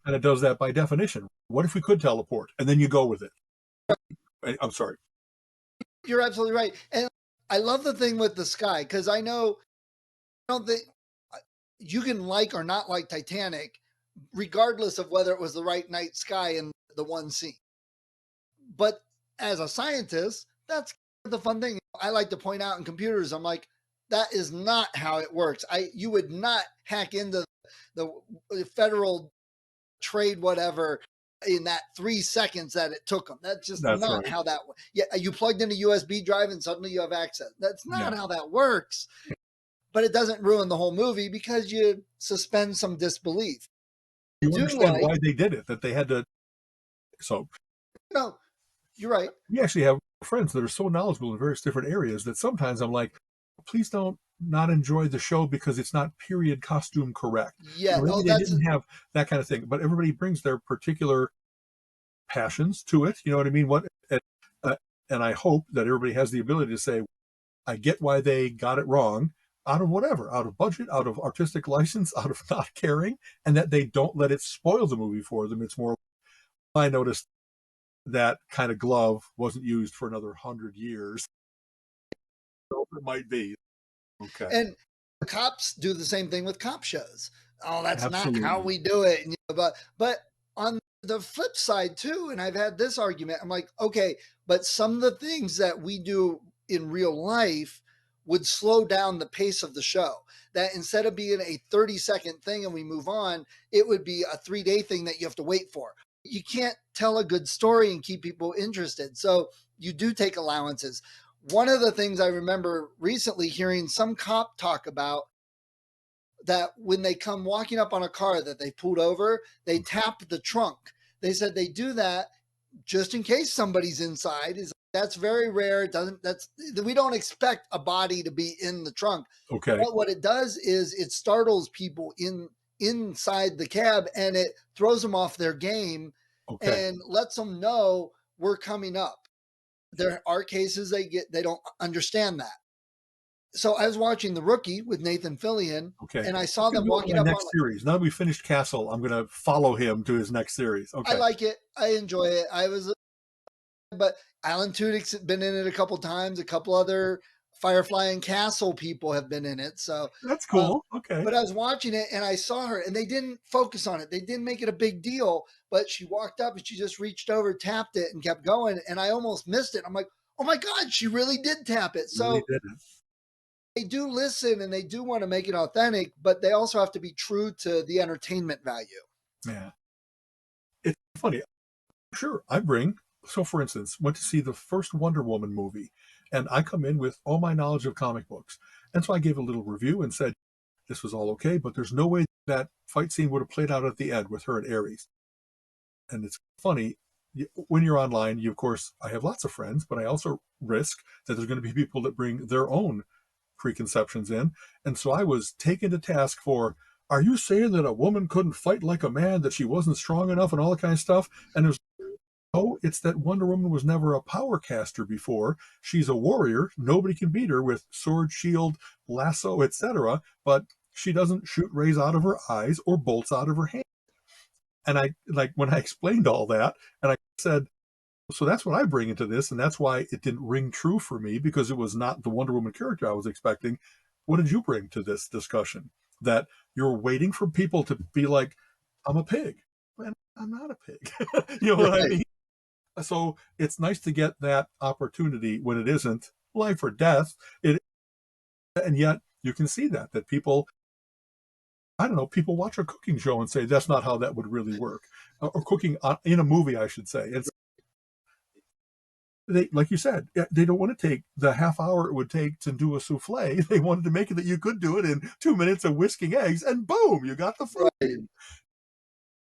it does that by definition. What if we could teleport? And then you go with it. I'm sorry. You're absolutely right. And I love the thing with the sky, because I don't think you can like or not like Titanic, regardless of whether it was the right night sky in the one scene. But as a scientist, that's the fun thing. I like to point out in computers, I'm like, that is not how it works. You would not hack into the federal trade whatever in that 3 seconds that it took them. That's just not right. how that. Yeah, you plugged in a USB drive and suddenly you have access. That's not how that works. But it doesn't ruin the whole movie because you suspend some disbelief. You understand why they did it, that they had to. So, no, you're right. We actually have friends that are so knowledgeable in various different areas that sometimes I'm like, please don't not enjoy the show because it's not period costume correct. Yeah, maybe they didn't have that kind of thing, but everybody brings their particular passions to it. You know what I mean? And I hope that everybody has the ability to say, I get why they got it wrong, out of whatever, out of budget, out of artistic license, out of not caring, and that they don't let it spoil the movie for them. It's more, I noticed that kind of glove wasn't used for another 100 years. So it might be. Okay. And cops do the same thing with cop shows. Oh, that's Absolutely. Not how we do it. But on the flip side too, and I've had this argument, I'm like, okay, but some of the things that we do in real life would slow down the pace of the show. That instead of being a 30-second thing and we move on, it would be a 3-day thing that you have to wait for. You can't tell a good story and keep people interested. So you do take allowances. One of the things I remember recently hearing some cop talk about, that when they come walking up on a car that they pulled over, they tap the trunk. They said they do that just in case somebody's inside. Is That's very rare. It doesn't that's we don't expect a body to be in the trunk. Okay. But what it does is it startles people inside the cab, and it throws them off their game Okay. and lets them know we're coming up. There are cases they don't understand that. So I was watching The Rookie with Nathan Fillion, Okay. and I saw them Go to walking my up on. next series. Now that we finished Castle, I'm going to follow him to his next series. I Okay. like it. I enjoy it. But Alan Tudyk's been in it a couple times. A couple other Firefly and Castle people have been in it. So, That's um, cool. Okay. but I was watching it and I saw her, and they didn't focus on it. They didn't make it a big deal. But she walked up and she just reached over, tapped it, and kept going. And I almost missed it. I'm like, oh my God, she really did tap it. Really So did it. they do listen and they do want to make it authentic, but they also have to be true to the entertainment value. Yeah. It's funny. Sure, I bring. So, for instance, went to see the first Wonder Woman movie, and I come in with all my knowledge of comic books. And so I gave a little review and said, this was all okay, but there's no way that fight scene would have played out at the end with her and Ares. And it's funny, when you're online, of course, I have lots of friends, but I also risk that there's going to be people that bring their own preconceptions in. And so I was taken to task for, are you saying that a woman couldn't fight like a man, that she wasn't strong enough and all that kind of stuff? And there's no, it's that Wonder Woman was never a power caster before. She's a warrior. Nobody can beat her with sword, shield, lasso, etc. But she doesn't shoot rays out of her eyes or bolts out of her hand. And I, like, when I explained all that, and I said, so that's what I bring into this, and that's why it didn't ring true for me, because it was not the Wonder Woman character I was expecting. What did you bring to this discussion? That you're waiting for people to be like, I'm a pig. Man, I'm not a pig. You know what I Right. mean? So it's nice to get that opportunity when it isn't life or death. And yet you can see that people, I don't know, people watch a cooking show and say that's not how that would really work, or cooking in a movie, I should say. It's, they, like you said, they don't want to take the half hour it would take to do a souffle. They wanted to make it that you could do it in 2 minutes of whisking eggs, and boom, you got the food.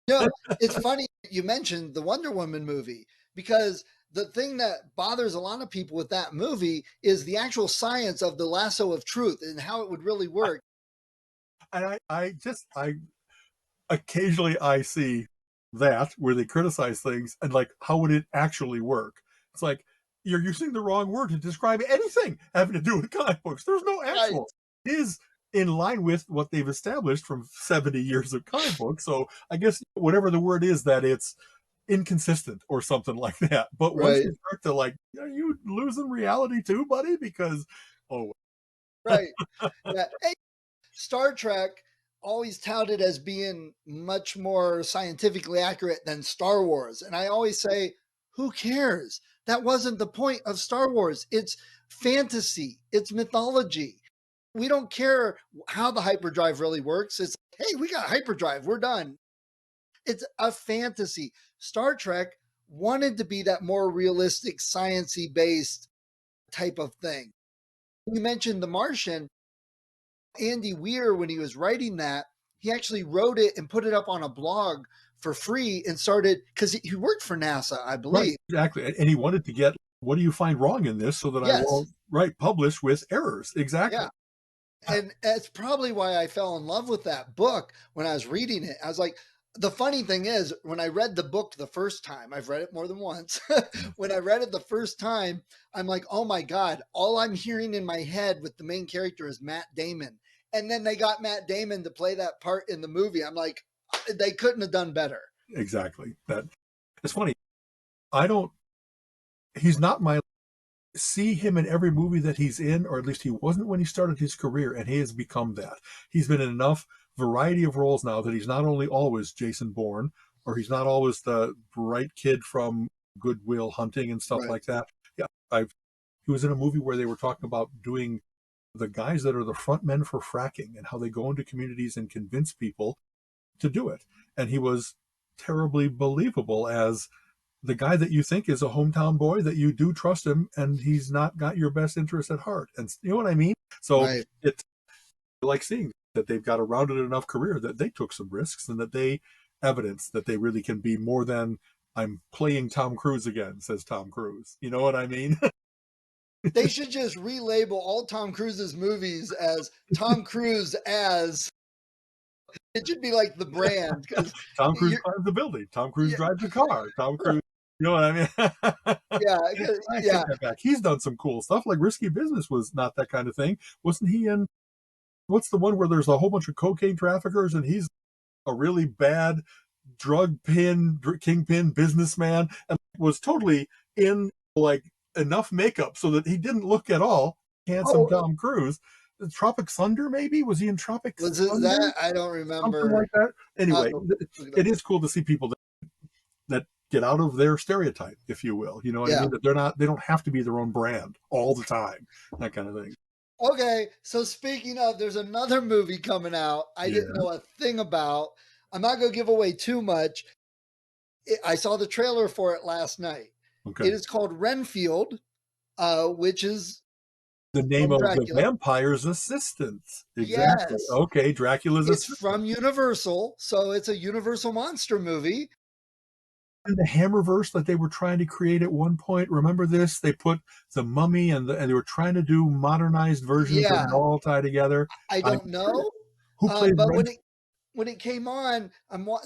Right. It's funny you mentioned the Wonder Woman movie, because the thing that bothers a lot of people with that movie is the actual science of the lasso of truth and how it would really work. And I occasionally I see that where they criticize things and like, how would it actually work? It's like, you're using the wrong word to describe anything having to do with comic books. There's no Right. actual. It is in line with what they've established from 70 years of comic books. So I guess whatever the word is, that it's inconsistent or something like that. But once Right. you start to like, are you losing reality too, buddy? Because, oh, Right. Yeah. Hey, Star Trek always touted as being much more scientifically accurate than Star Wars. And I always say, who cares? That wasn't the point of Star Wars. It's fantasy, it's mythology. We don't care how the hyperdrive really works. It's, hey, we got hyperdrive, we're done. It's a fantasy. Star Trek wanted to be that more realistic, sciencey based type of thing. You mentioned The Martian. Andy Weir, when he was writing that, he actually wrote it and put it up on a blog for free and started, because he worked for NASA, I right, believe. exactly. And he wanted to get, what do you find wrong in this so that I Yes. will publish with errors. Exactly. Yeah. And that's probably why I fell in love with that book when I was reading it. I was like, the funny thing is, when I read the book the first time, I've read it more than once. When I read it the first time, I'm like, oh my God, all I'm hearing in my head with the main character is Matt Damon. And then they got Matt Damon to play that part in the movie. I'm like, they couldn't have done better. Exactly. That it's funny. I don't, he's not my, see him in every movie that he's in, or at least he wasn't when he started his career, and he has become that. He's been in enough variety of roles now that he's not only always Jason Bourne, or he's not always the bright kid from Goodwill Hunting and stuff Right. like that. Yeah, he was in a movie where they were talking about doing the guys that are the front men for fracking and how they go into communities and convince people to do it. And he was terribly believable as the guy that you think is a hometown boy, that you do trust him, and he's not got your best interest at heart. And you know what I mean? So Right. it's like seeing that they've got a rounded enough career that they took some risks and that they evidence that they really can be more than I'm playing Tom Cruise again, says Tom Cruise. You know what I mean? They should just relabel all Tom Cruise's movies as Tom Cruise as. It should be like the brand because Tom Cruise you're climbs the building. Tom Cruise yeah, drives a car. Tom Cruise, you know what I mean? yeah, I take yeah. that back. He's done some cool stuff. Like Risky Business was not that kind of thing. Wasn't he in? What's the one where there's a whole bunch of cocaine traffickers and he's a really bad kingpin businessman and was totally in like enough makeup so that he didn't look at all handsome Oh, Tom Cruise. Tropic Thunder, maybe? Was he in Tropic was it Thunder? that? I don't Something remember. like that. Uh, Anyway, it is cool to see people that get out of their stereotype, if you will. You know what I yeah. mean? That they don't have to be their own brand all the time, that kind of thing. Okay. So speaking of, there's another movie coming out. I didn't Yeah. know a thing about. I'm not gonna give away too much. I saw the trailer for it last night. It Okay. is called Renfield, which is The name from of the Dracula. vampire's assistant. Exactly. Yes, Okay. Dracula's it's assistant. from Universal, so it's a Universal monster movie. In the Hammerverse that they were trying to create at one point. Remember this? They put the Mummy and they were trying to do modernized versions that would Yeah, all tie together. I I'm don't curious. know, Who played but Ren? when it came on,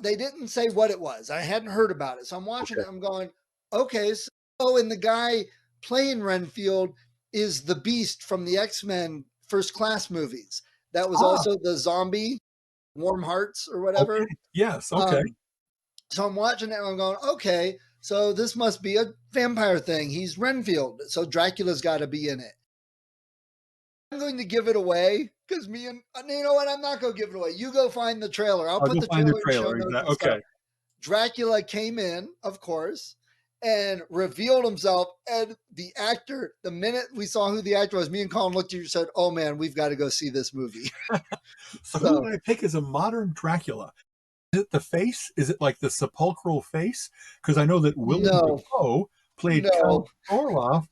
they didn't say what it was. I hadn't heard about it, so I'm watching Okay. it. I'm going, okay. So, and the guy playing Renfield is the Beast from the X-Men First Class movies. That was Ah, also the zombie Warm Hearts or okay. whatever. Yes. Okay. Um, so I'm watching it and I'm going, okay, so this must be a vampire thing. He's Renfield, so Dracula's got to be in it. I'm going to give it away because me and you know what? I'm not going to give it away. You go find the trailer. I'll I'll put go the find the trailer in show trailer. notes Exactly. and stuff. Okay. Dracula came in, of course, and revealed himself. And the actor, the minute we saw who the actor was, me and Colin looked at you and said, "Oh man, we've got to go see this movie." So who So would I pick as a modern Dracula? Is it the face? Is it like the sepulchral face? Because I know that Willem no, Dafoe played no. Count Orloff.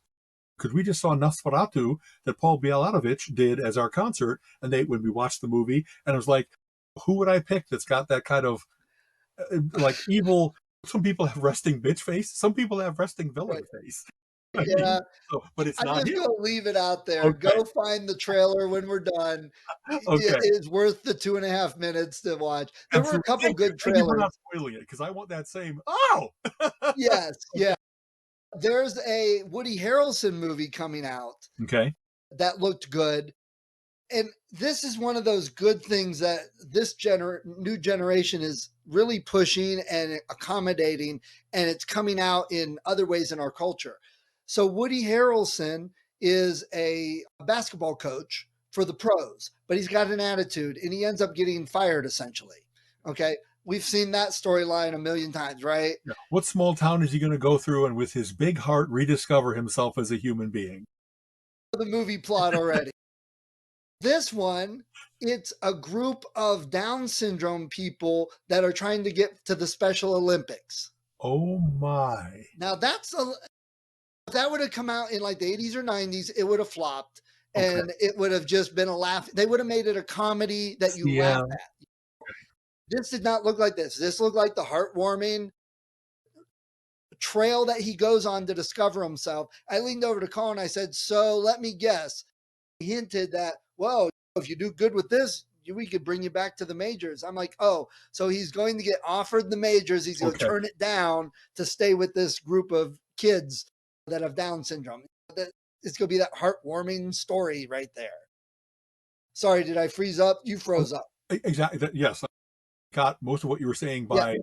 Because we just saw Nosferatu that Paul Bielatovich did as our concert, and when we watched the movie, and I was like, who would I pick that's got that kind of like evil? Some people have resting bitch face. Some people have resting villain Right. face. I mean, Yeah, so, but it's I'm not just him. going to leave it out there. Okay, Go find the trailer when we're done. okay, It's worth the 2.5 minutes to watch. There were a absolutely. couple Thank you. good Thank you for trailers. not spoiling it because I want that same. Oh, Yes, yeah. There's a Woody Harrelson movie coming out okay. that looked good. And this is one of those good things that this new generation is really pushing and accommodating, and it's coming out in other ways in our culture. So Woody Harrelson is a basketball coach for the pros, but he's got an attitude and he ends up getting fired essentially. Okay. We've seen that storyline a million times, right? Yeah. What small town is he going to go through and with his big heart rediscover himself as a human being? The movie plot already. This one, it's a group of Down syndrome people that are trying to get to the Special Olympics. Oh my. Now, if that would have come out in like the 80s or 90s, it would have flopped Okay. and it would have just been a laugh. They would have made it a comedy that you Yeah. laugh at. This did not look like this. This looked like the heartwarming trail that he goes on to discover himself. I leaned over to Colin. I said, "So let me guess." He hinted that, well, if you do good with this, we could bring you back to the majors. I'm like, oh, so he's going to get offered the majors. He's going to Okay. turn it down to stay with this group of kids that have Down syndrome. It's going to be that heartwarming story right there. Sorry, did I freeze up? You froze up. Exactly. Yes. I got most of what you were saying by. Yeah.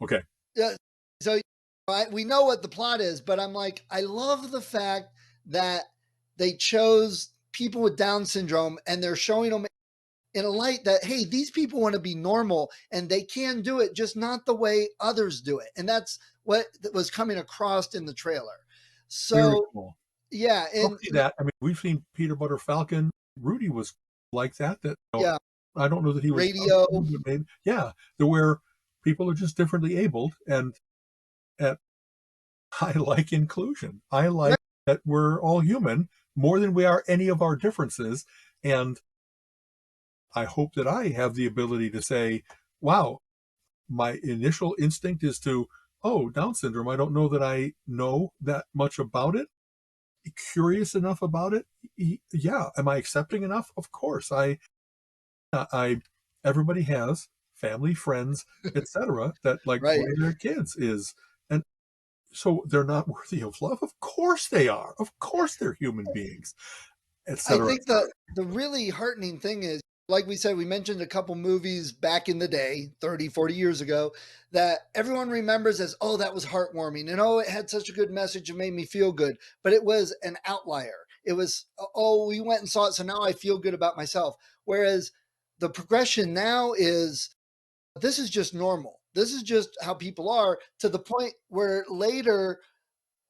Okay. Yeah. So we know what the plot is, but I'm like, I love the fact that they chose people with Down syndrome and they're showing them in a light that, hey, these people want to be normal and they can do it, just not the way others do it. And that's what was coming across in the trailer. Very So, cool. yeah. I'll And see that. I mean, we've seen Peter Butter Falcon. Rudy was like that. yeah, I don't know that he was. radio. Maybe, yeah. Where people are just differently abled. And I like inclusion. I like that we're all human more than we are any of our differences. And I hope that I have the ability to say, wow, my initial instinct is to oh, Down syndrome, I don't know that I know that much about it. Curious enough about it? Yeah. Am I accepting enough? Of course. I everybody has family, friends, etc. that like Right. one of their kids is, and so they're not worthy of love. Of course they are. Of course they're human beings, I etc. think the really heartening thing is, like we said, we mentioned a couple movies back in the day, 30, 40 years ago, that everyone remembers as, oh, that was heartwarming. And oh, it had such a good message and made me feel good. But it was an outlier. It was, oh, we went and saw it. So now I feel good about myself. Whereas the progression now is, this is just normal. This is just how people are, to the point where later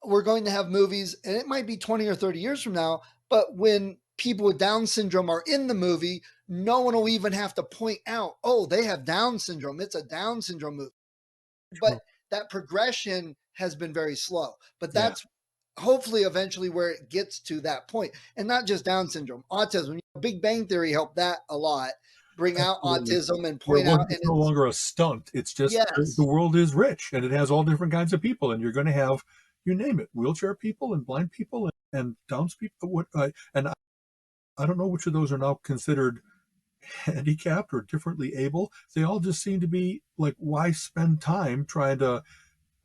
we're going to have movies, and it might be 20 or 30 years from now, but when people with Down syndrome are in the movie, no one will even have to point out, oh, they have Down syndrome. It's a Down syndrome movie. But that progression has been very slow. But Yeah, that's hopefully eventually where it gets to that point. And not just Down syndrome, autism. Big Bang Theory helped that a lot, bring out absolutely. autism and Where point out. And it's no longer a stunt. It's just the yes, world is rich and it has all different kinds of people, and you're going to have, you name it, wheelchair people and blind people and Downs people. And I don't know which of those are now considered handicapped or differently able. They all just seem to be like, why spend time trying to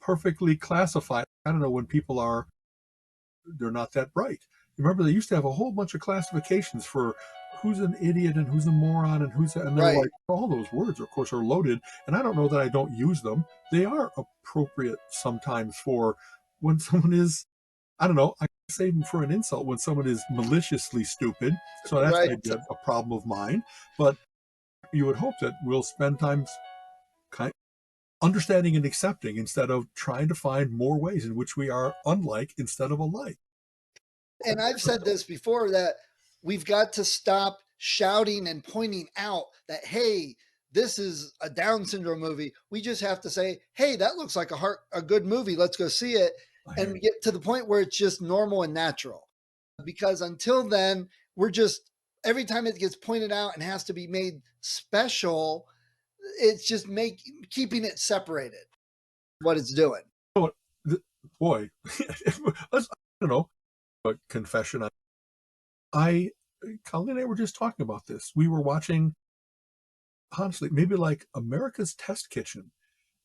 perfectly classify? I don't know, when people are, they're not that bright. Remember, they used to have a whole bunch of classifications for who's an idiot and who's a moron and and they're right. like, all those words, of course, are loaded. And I don't know that I don't use them. They are appropriate sometimes for when someone is, I don't know, I save them for an insult when someone is maliciously stupid. So that's Right. maybe a problem of mine. But you would hope that we'll spend time kind understanding and accepting instead of trying to find more ways in which we are unlike instead of alike. And I've said this before, that we've got to stop shouting and pointing out that, hey, this is a Down syndrome movie. We just have to say, hey, that looks like a good movie. Let's go see it, I hear and you. get to the point where it's just normal and natural. Because until then, we're just, every time it gets pointed out and has to be made special, it's just keeping it separated. What it's doing. You know what? Boy, let's, I don't know, a confession. I, Colleen and I were just talking about this. We were watching, honestly, maybe like America's Test Kitchen,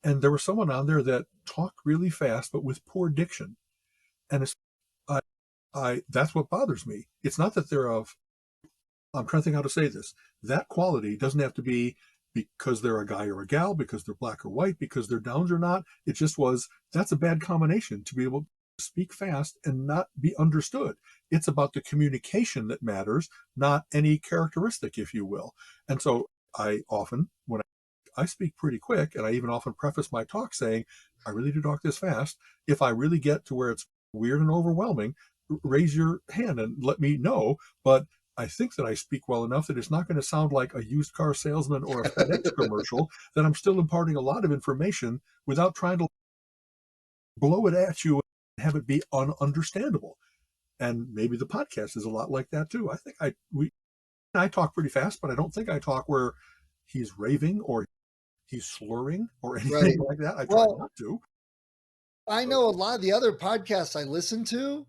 and there was someone on there that talked really fast, but with poor diction. And it's, I, that's what bothers me. It's not that they're of, I'm trying to think how to say this. That quality doesn't have to be because they're a guy or a gal, because they're black or white, because they're Downs or not. It just was, that's a bad combination to be able to speak fast and not be understood. It's about the communication that matters, not any characteristic, if you will. And so I often, when I speak pretty quick, and I even often preface my talk saying, I really do talk this fast. If I really get to where it's weird and overwhelming, raise your hand and let me know. But I think that I speak well enough that it's not going to sound like a used car salesman or a FedEx commercial, that I'm still imparting a lot of information without trying to blow it at you and have it be ununderstandable. And maybe the podcast is a lot like that too. I think I talk pretty fast, but I don't think I talk where he's raving or he's slurring or anything Right. like that. I try Well, not to. I But know a lot of the other podcasts I listen to,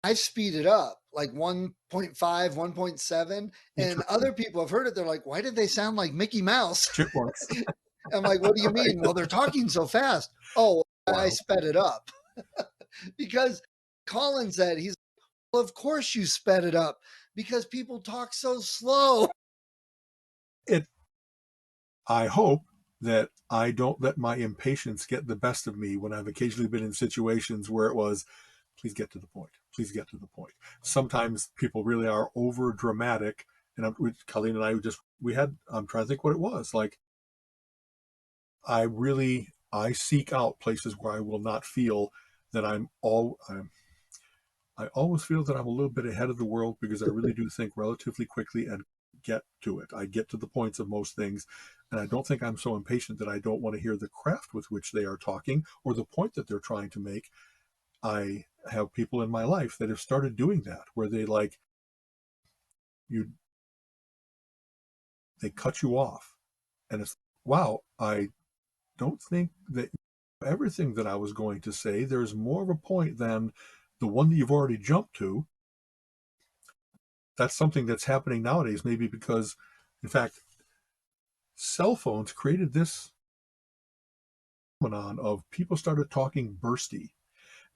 I've speeded up like 1.5, 1.7. And interesting. other people have heard it. They're like, why did they sound like Mickey Mouse? Chipmunks. I'm like, what do you Right. mean? Well, they're talking so fast. Oh, I Wow. sped it up. Because Colin said, he's, well, of course you sped it up because people talk so slow. It. I hope that I don't let my impatience get the best of me when I've occasionally been in situations where it was, please get to the point. Please get to the point. Sometimes people really are over dramatic. And Colleen and I we had, I'm trying to think what it was. Like, I seek out places where I will not feel that I always feel that I'm a little bit ahead of the world because I really do think relatively quickly and get to it. I get to the points of most things. And I don't think I'm so impatient that I don't want to hear the craft with which they are talking or the point that they're trying to make. I have people in my life that have started doing that, where you, they cut you off. And it's, wow, I don't think that everything that I was going to say. There's more of a point than the one that you've already jumped to. That's something that's happening nowadays, maybe because, in fact, cell phones created this phenomenon of people started talking bursty.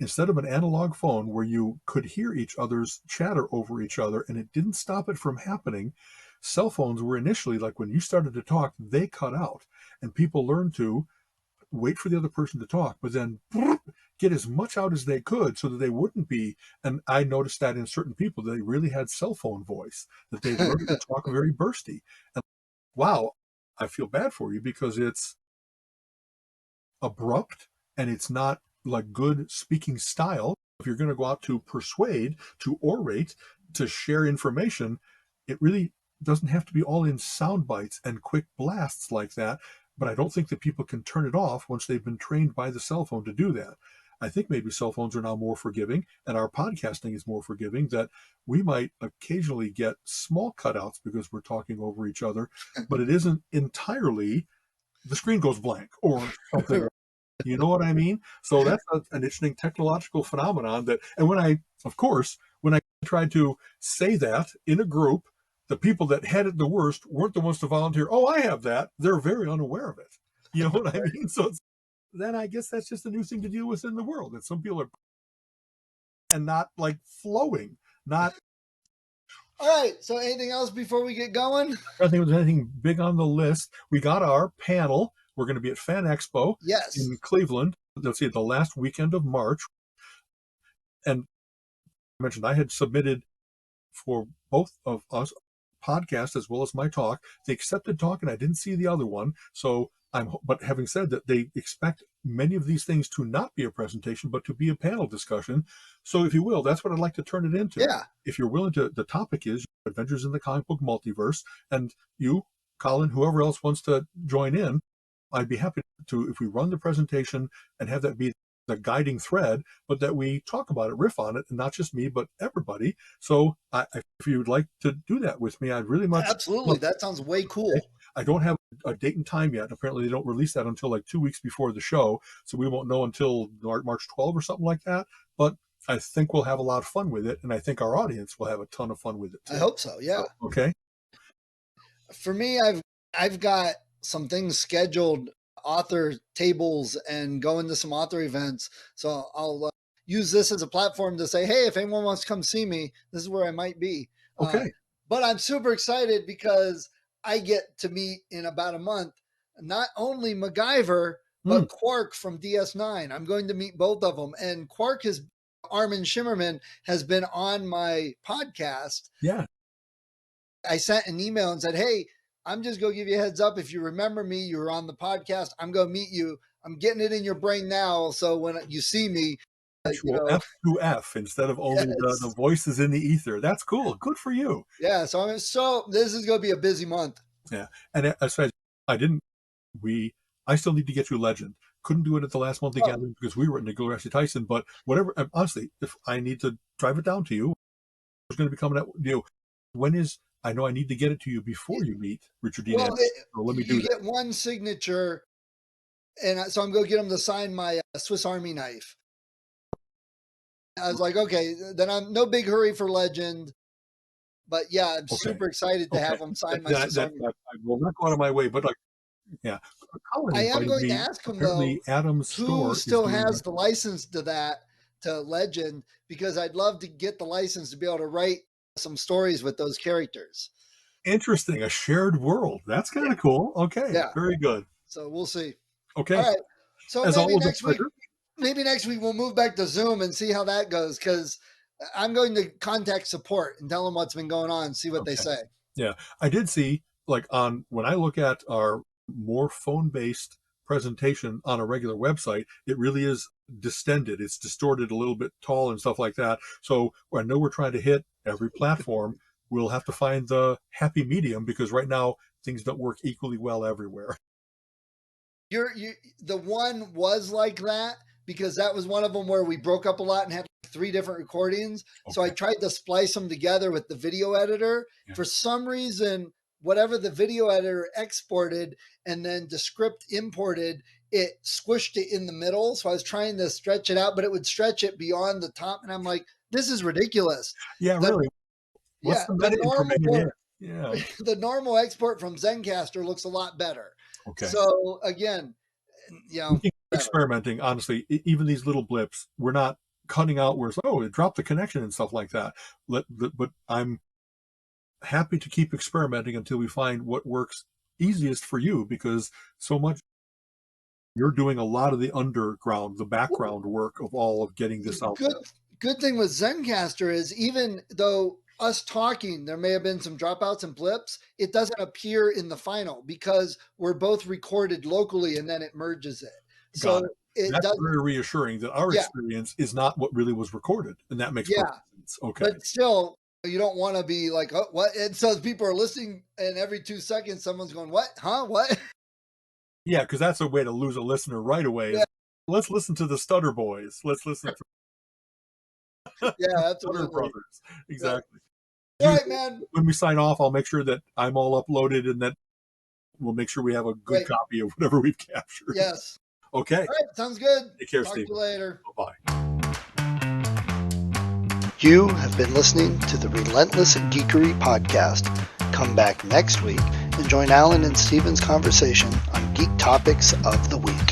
Instead of an analog phone where you could hear each other's chatter over each other and it didn't stop it from happening, cell phones were initially like when you started to talk, they cut out. And people learned to wait for the other person to talk, but then get as much out as they could so that they wouldn't be. And I noticed that in certain people, they really had cell phone voice, that they learned to talk very bursty. And wow, I feel bad for you because it's abrupt and it's not like good speaking style. If you're going to go out to persuade, to orate, to share information, it really doesn't have to be all in sound bites and quick blasts like that. But I don't think that people can turn it off once they've been trained by the cell phone to do that. I think maybe cell phones are now more forgiving and our podcasting is more forgiving, that we might occasionally get small cutouts because we're talking over each other, but it isn't entirely the screen goes blank or something. You know what I mean? So that's an interesting technological phenomenon that, and of course, when I tried to say that in a group, the people that had it the worst weren't the ones to volunteer. Oh, I have that. They're very unaware of it. You know what I mean? So then I guess that's just a new thing to deal with in the world, that some people are and not like flowing, not. All right. So anything else before we get going? I don't think there's anything big on the list. We got our panel. We're going to be at Fan Expo in Cleveland. Let's see, the last weekend of March. And I mentioned I had submitted for both of us podcasts as well as my talk. They accepted talk, and I didn't see the other one. So but having said that, they expect many of these things to not be a presentation, but to be a panel discussion. So if you will, that's what I'd like to turn it into. Yeah. If you're willing to, the topic is Adventures in the Comic Book Multiverse, and you, Colin, whoever else wants to join in, I'd be happy to, if we run the presentation and have that be the guiding thread, but that we talk about it, riff on it, and not just me, but everybody. So if you would like to do that with me, I'd really much. Absolutely. That sounds way cool. I don't have a date and time yet. Apparently they don't release that until like 2 weeks before the show. So we won't know until March 12 or something like that. But I think we'll have a lot of fun with it. And I think our audience will have a ton of fun with it too. I hope so. Yeah. So, okay. For me, I've got some things scheduled, author tables, and going to some author events. So I'll use this as a platform to say, hey, if anyone wants to come see me, this is where I might be. Okay. But I'm super excited because I get to meet in about a month, not only MacGyver, but Quark from DS9. I'm going to meet both of them. And Armin Shimmerman has been on my podcast. Yeah. I sent an email and said, hey, I'm just going to give you a heads up. If you remember me, you were on the podcast. I'm going to meet you. I'm getting it in your brain now. So when you see me, F2F instead of only the voices in the ether. That's cool. Good for you. Yeah. So this is going to be a busy month. Yeah. And as I still need to get you Legend. Couldn't do it at the last monthly gathering because we were at Nicole Rassi Tyson, but whatever. Honestly, if I need to drive it down to you, it's going to be coming out. I know I need to get it to you before you meet Richard Dean Anderson. So let me do that. You get one signature, and so I'm going to get him to sign my Swiss Army knife. I was like, okay, then I'm no big hurry for Legend. But yeah, I'm super excited to have him sign my Swiss Army knife. I will not go out of my way, but yeah. I am going to ask him, though, Adam's who still has the license to Legend, because I'd love to get the license to be able to write some stories with those characters. Interesting. A shared world. That's kind of cool. Okay. Yeah. Very good. So we'll see. Okay. All right. So as maybe always, maybe next week we'll move back to Zoom and see how that goes, because I'm going to contact support and tell them what's been going on and see what they say. Yeah. I did see, when I look at our more phone-based presentation on a regular website, it really is distended. It's distorted, a little bit tall and stuff like that. So I know we're trying to hit every platform. We'll have to find the happy medium, because right now things don't work equally well everywhere. The one was like that, because that was one of them where we broke up a lot and had 3 different recordings. Okay. So I tried to splice them together with the video editor. Yeah. For some reason, whatever the video editor exported and then the script imported, it squished it in the middle. So I was trying to stretch it out, but it would stretch it beyond the top. And I'm like, this is ridiculous. Yeah, The, really. What's yeah, the meta information here? Yeah. the normal export from Zencaster looks a lot better. Okay. So again, Experimenting, honestly, even these little blips, we're not cutting out where it's, oh, it dropped the connection and stuff like that. But I'm happy to keep experimenting until we find what works easiest for you, because so much you're doing a lot of the underground, the background work of all of getting this out there. Good thing with Zencaster is, even though us talking, there may have been some dropouts and blips, it doesn't appear in the final because we're both recorded locally and then it merges it. So that's very reassuring that our experience is not what really was recorded, and that makes perfect sense. Okay, but still, you don't want to be like, oh, what? And so people are listening, and every 2 seconds, someone's going, "What? Huh? What?" Yeah, because that's a way to lose a listener right away. Yeah. Let's listen to the Stutter Boys. Let's listen to Stutter Brothers. Exactly. Yeah. All right, man. When we sign off, I'll make sure that I'm all uploaded, and that we'll make sure we have a good copy of whatever we've captured. Yes. Okay. All right. Sounds good. Take care, Talk Steve. to you later. Bye-bye. You have been listening to the Relentless Geekery podcast. Come back next week and join Alan and Steven's conversation on geek topics of the week.